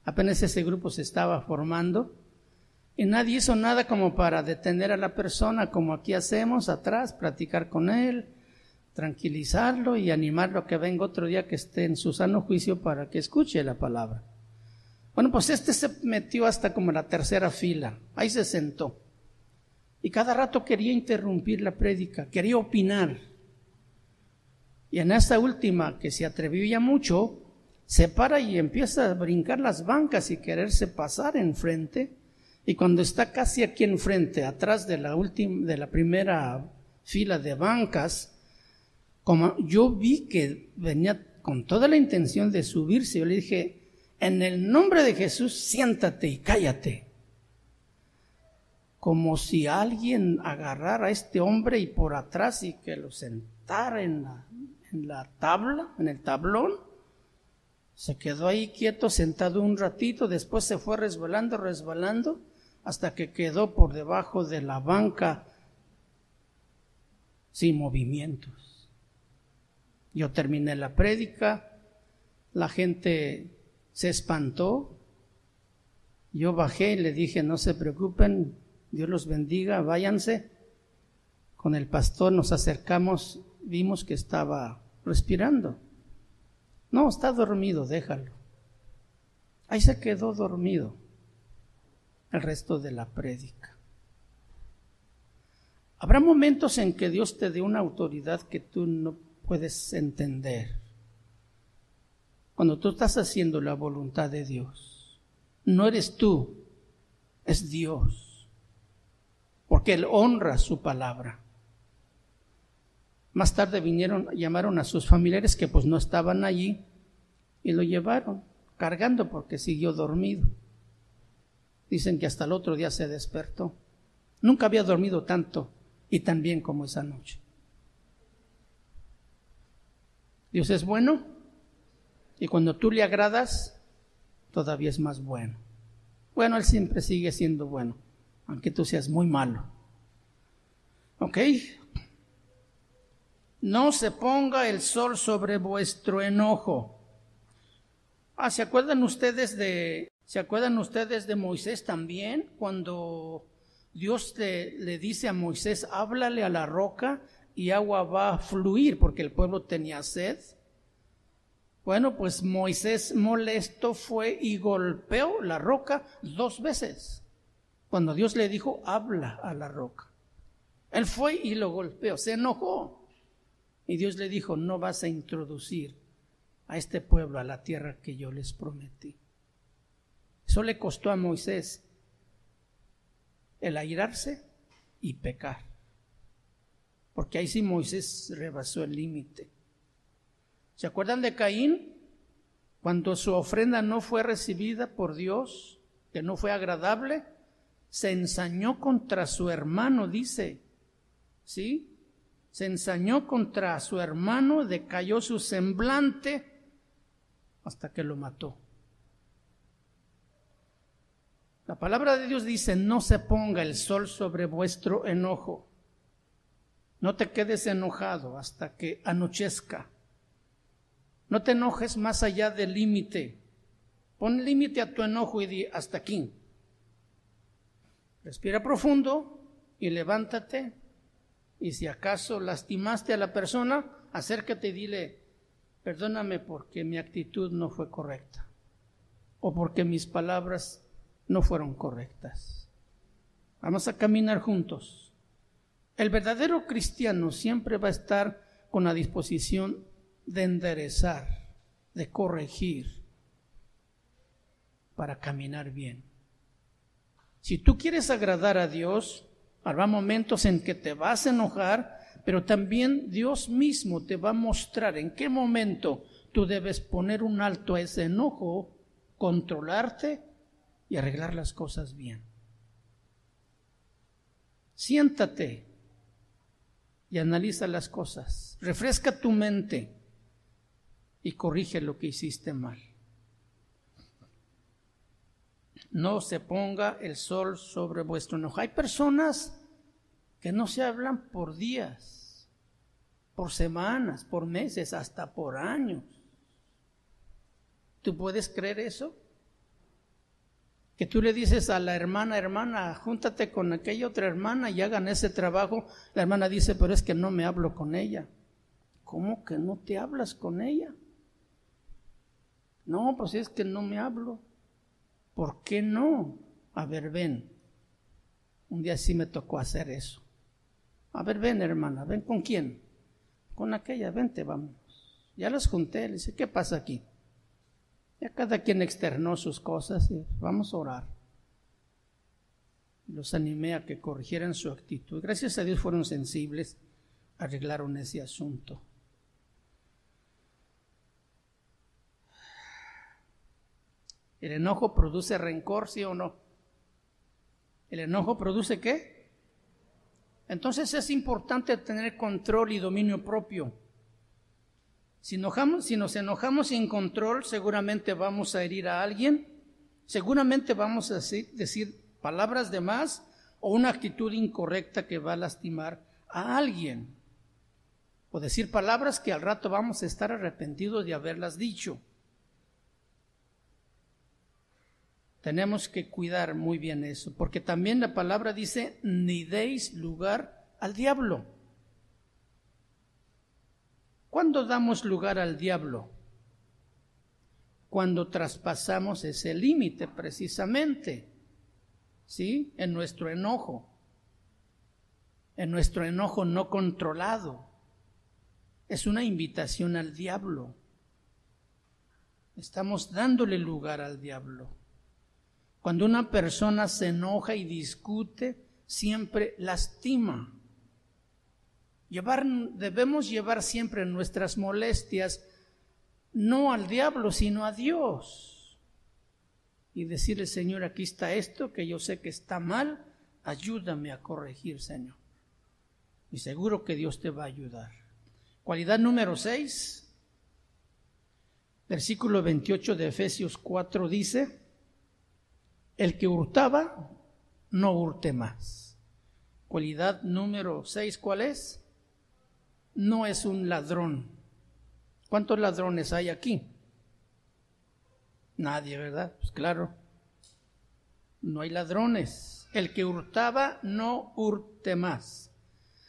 Apenas ese grupo se estaba formando. Y nadie hizo nada como para detener a la persona, como aquí hacemos, atrás, platicar con él, tranquilizarlo y animarlo a que venga otro día que esté en su sano juicio para que escuche la palabra. Bueno, pues se metió hasta como la tercera fila. Ahí se sentó. Y cada rato quería interrumpir la prédica, quería opinar. Y en esta última, que se atrevió ya mucho, se para y empieza a brincar las bancas y quererse pasar enfrente. Y cuando está casi aquí enfrente, atrás de la primera fila de bancas, como yo vi que venía con toda la intención de subirse, yo le dije, en el nombre de Jesús, siéntate y cállate. Como si alguien agarrara a este hombre y por atrás y que lo sentara en la tabla, en el tablón. Se quedó ahí quieto, sentado un ratito, después se fue resbalando, hasta que quedó por debajo de la banca sin movimientos. Yo terminé la prédica, la gente se espantó, yo bajé y le dije, no se preocupen, Dios los bendiga, váyanse. Con el pastor nos acercamos, vimos que estaba respirando. No, está dormido, déjalo. Ahí se quedó dormido el resto de la prédica. Habrá momentos en que Dios te dé una autoridad que tú no puedes entender. Cuando tú estás haciendo la voluntad de Dios, no eres tú, es Dios. Porque Él honra su palabra. Más tarde llamaron a sus familiares que pues no estaban allí y lo llevaron cargando porque siguió dormido. Dicen que hasta el otro día se despertó. Nunca había dormido tanto y tan bien como esa noche. Dios es bueno y cuando tú le agradas, todavía es más bueno. Bueno, Él siempre sigue siendo bueno, aunque tú seas muy malo. ¿Ok? No se ponga el sol sobre vuestro enojo. ¿Se acuerdan ustedes de Moisés también? Cuando Dios le dice a Moisés, háblale a la roca y agua va a fluir, porque el pueblo tenía sed. Bueno, pues Moisés molesto fue y golpeó la roca 2 veces. Cuando Dios le dijo, habla a la roca. Él fue y lo golpeó, se enojó. Y Dios le dijo, no vas a introducir a este pueblo a la tierra que yo les prometí. Eso le costó a Moisés el airarse y pecar. Porque ahí sí Moisés rebasó el límite. ¿Se acuerdan de Caín? Cuando su ofrenda no fue recibida por Dios, que no fue agradable, se ensañó contra su hermano, dice. ¿Sí? Se ensañó contra su hermano, decayó su semblante hasta que lo mató. La palabra de Dios dice, no se ponga el sol sobre vuestro enojo. No te quedes enojado hasta que anochezca. No te enojes más allá del límite. Pon límite a tu enojo y di hasta aquí. Respira profundo y levántate. Y si acaso lastimaste a la persona, acércate y dile, perdóname porque mi actitud no fue correcta. O porque mis palabras no fueron correctas. Vamos a caminar juntos. El verdadero cristiano siempre va a estar con la disposición de enderezar, de corregir, para caminar bien. Si tú quieres agradar a Dios, Habrá momentos en que te vas a enojar, pero también Dios mismo te va a mostrar en qué momento tú debes poner un alto a ese enojo, controlarte y arreglar las cosas bien. Siéntate y analiza las cosas. Refresca tu mente y corrige lo que hiciste mal. No se ponga el sol sobre vuestro enojo. Hay personas que no se hablan por días, por semanas, por meses, hasta por años. ¿Tú puedes creer eso? Que tú le dices a la hermana, júntate con aquella otra hermana y hagan ese trabajo. La hermana dice, pero es que no me hablo con ella. ¿Cómo que no te hablas con ella? No, pues es que no me hablo. ¿Por qué no? A ver, ven. Un día sí me tocó hacer eso. A ver, ven, hermana, ven, ¿con quién? Con aquella, vente, vamos. Ya las junté, le dice, ¿qué pasa aquí? Ya cada quien externó sus cosas y vamos a orar. Los animé a que corrigieran su actitud. Gracias a Dios fueron sensibles, arreglaron ese asunto. ¿El enojo produce rencor, sí o no? ¿El enojo produce qué? Entonces es importante tener control y dominio propio. Si nos enojamos sin control, seguramente vamos a herir a alguien, seguramente vamos a decir palabras de más o una actitud incorrecta que va a lastimar a alguien. O decir palabras que al rato vamos a estar arrepentidos de haberlas dicho. Tenemos que cuidar muy bien eso, porque también la palabra dice, ni deis lugar al diablo. ¿Cuándo damos lugar al diablo? Cuando traspasamos ese límite precisamente, ¿sí? En nuestro enojo no controlado. Es una invitación al diablo. Estamos dándole lugar al diablo. Cuando una persona se enoja y discute, siempre lastima. Debemos llevar siempre nuestras molestias no al diablo, sino a Dios. Y decirle, Señor, aquí está esto que yo sé que está mal, ayúdame a corregir, Señor. Y seguro que Dios te va a ayudar. Cualidad número 6, versículo 28 de Efesios 4 dice, el que hurtaba, no hurte más. Cualidad número 6, ¿cuál es? No es un ladrón. ¿Cuántos ladrones hay aquí? Nadie, ¿verdad? Pues claro, no hay ladrones. El que hurtaba, no hurte más,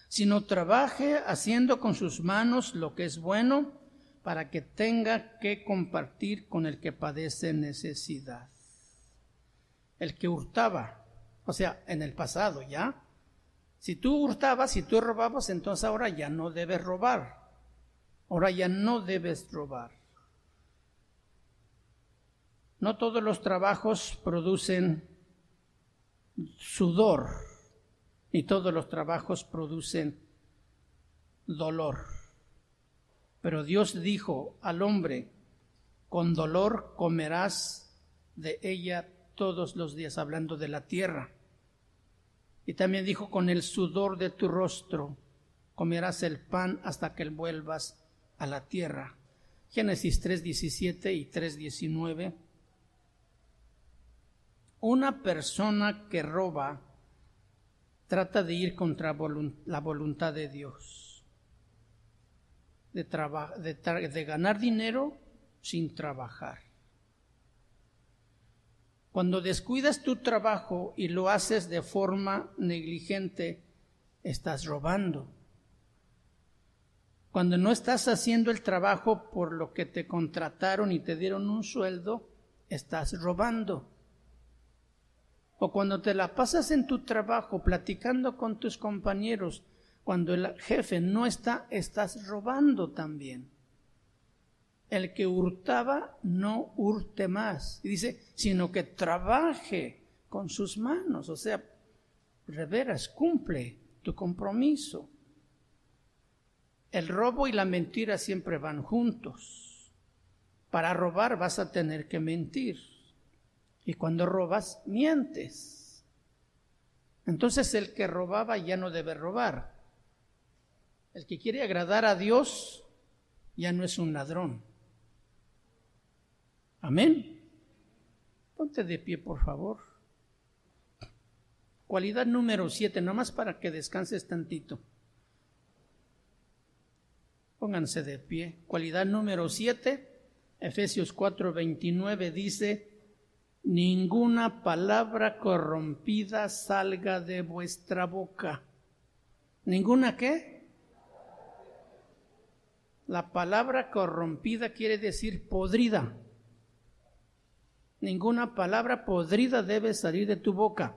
sino trabaje haciendo con sus manos lo que es bueno, para que tenga que compartir con el que padece necesidad. El que hurtaba, o sea, en el pasado ya. Si tú hurtabas, si tú robabas, entonces ahora ya no debes robar. Ahora ya no debes robar. No todos los trabajos producen sudor, ni todos los trabajos producen dolor. Pero Dios dijo al hombre, con dolor comerás de ella todos los días, hablando de la tierra. Y también dijo, con el sudor de tu rostro comerás el pan hasta que vuelvas a la tierra. Génesis 3:17 y 3:19. Una persona que roba trata de ir contra la voluntad de Dios, de ganar dinero sin trabajar. Cuando descuidas tu trabajo y lo haces de forma negligente, estás robando. Cuando no estás haciendo el trabajo por lo que te contrataron y te dieron un sueldo, estás robando. O cuando te la pasas en tu trabajo platicando con tus compañeros, cuando el jefe no está, estás robando también. El que hurtaba, no hurte más. Y dice, sino que trabaje con sus manos. O sea, de veras, cumple tu compromiso. El robo y la mentira siempre van juntos. Para robar vas a tener que mentir. Y cuando robas, mientes. Entonces el que robaba ya no debe robar. El que quiere agradar a Dios ya no es un ladrón. Amén. Ponte de pie, por favor. Cualidad número 7, nomás para que descanses tantito. Pónganse de pie. Cualidad número 7, Efesios 4:29 dice: ninguna palabra corrompida salga de vuestra boca. ¿Ninguna qué? La palabra corrompida quiere decir podrida. Ninguna palabra podrida debe salir de tu boca,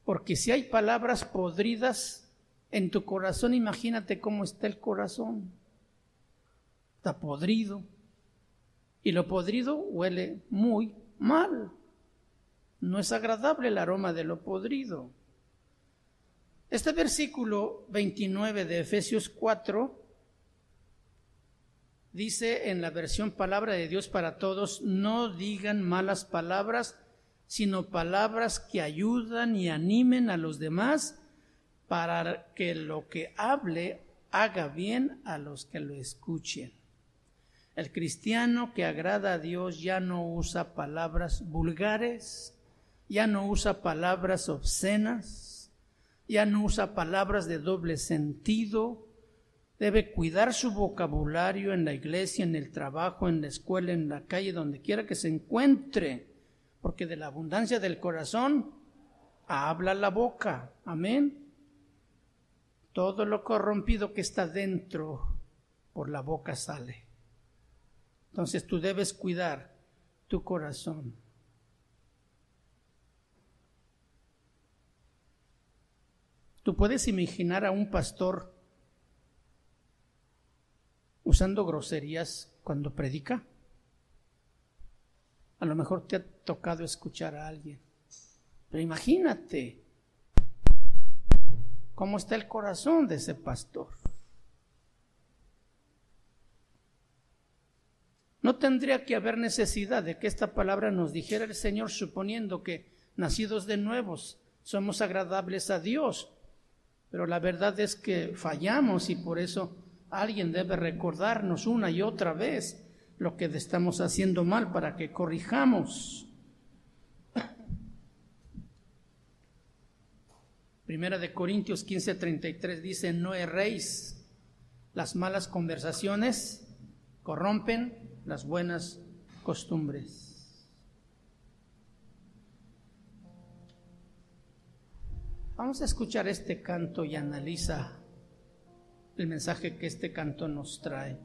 porque si hay palabras podridas en tu corazón, imagínate cómo está el corazón. Está podrido, y lo podrido huele muy mal. No es agradable el aroma de lo podrido. Este versículo 29 de Efesios 4 dice en la versión Palabra de Dios para Todos: no digan malas palabras, sino palabras que ayudan y animen a los demás, para que lo que hable haga bien a los que lo escuchen. El cristiano que agrada a Dios ya no usa palabras vulgares, ya no usa palabras obscenas, ya no usa palabras de doble sentido. Debe cuidar su vocabulario en la iglesia, en el trabajo, en la escuela, en la calle, donde quiera que se encuentre, porque de la abundancia del corazón habla la boca. Amén. Todo lo corrompido que está dentro, por la boca sale. Entonces tú debes cuidar tu corazón. Tú puedes imaginar a un pastor usando groserías cuando predica. A lo mejor te ha tocado escuchar a alguien, pero imagínate cómo está el corazón de ese pastor. No tendría que haber necesidad de que esta palabra nos dijera el Señor, suponiendo que nacidos de nuevos somos agradables a Dios, pero la verdad es que fallamos, y por eso alguien debe recordarnos una y otra vez lo que estamos haciendo mal para que corrijamos. Primera de Corintios 15:33 dice: no erréis, las malas conversaciones corrompen las buenas costumbres. Vamos a escuchar este canto y analiza el mensaje que este canto nos trae.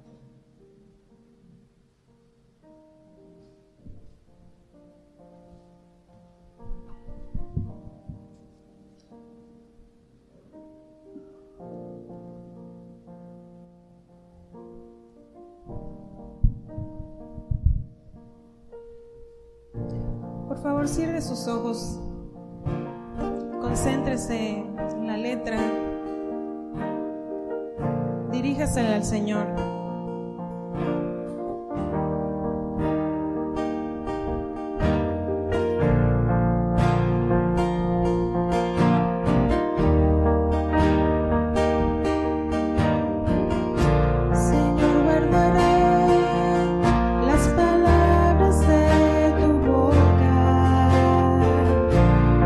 Por favor, cierre sus ojos, concéntrese en la letra, diríjase al Señor.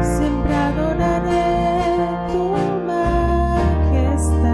Siempre adoraré tu majestad.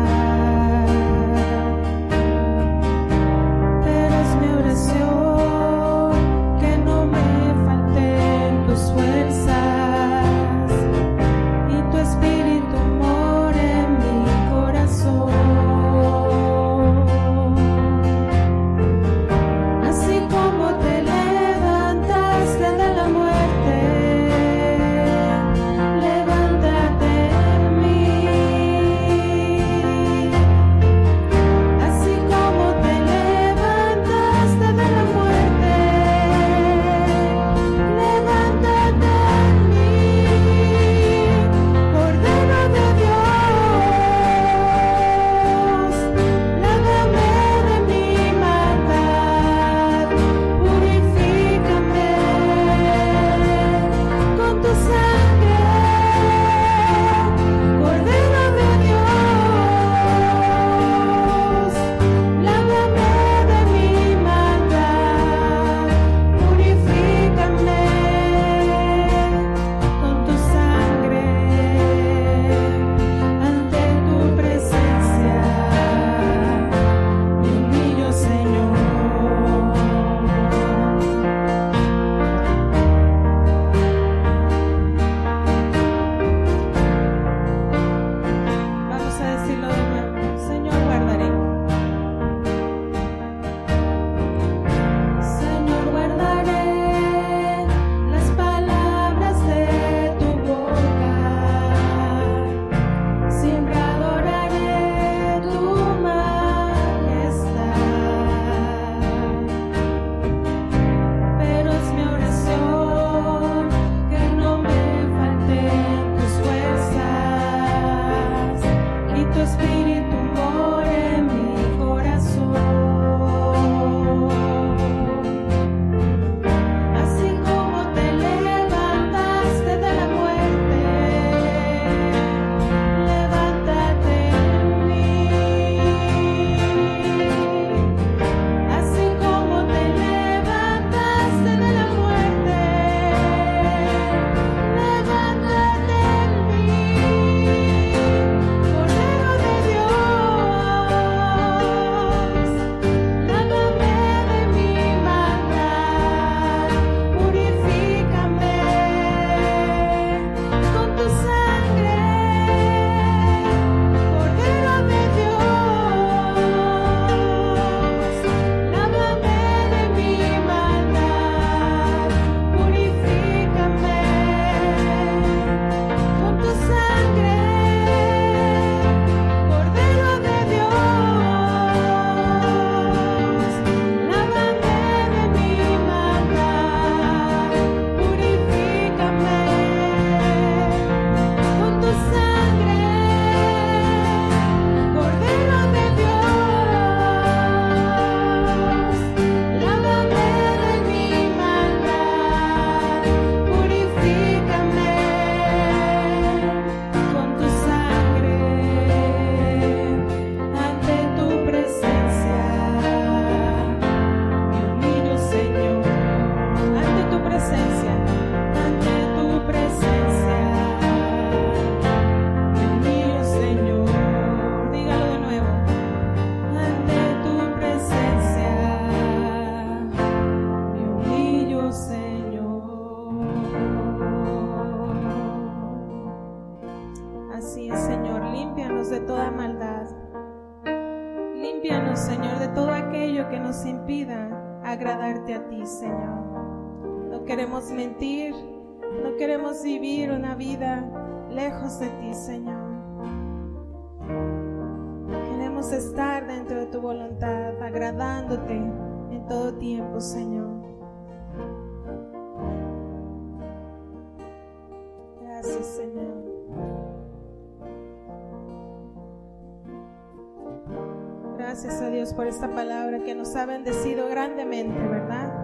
Líbranos, Señor, de todo aquello que nos impida agradarte a ti, Señor. No queremos mentir, no queremos vivir una vida lejos de ti, Señor. Queremos estar dentro de tu voluntad, agradándote en todo tiempo, Señor. Gracias, Señor. Gracias a Dios por esta palabra que nos ha bendecido grandemente, ¿verdad?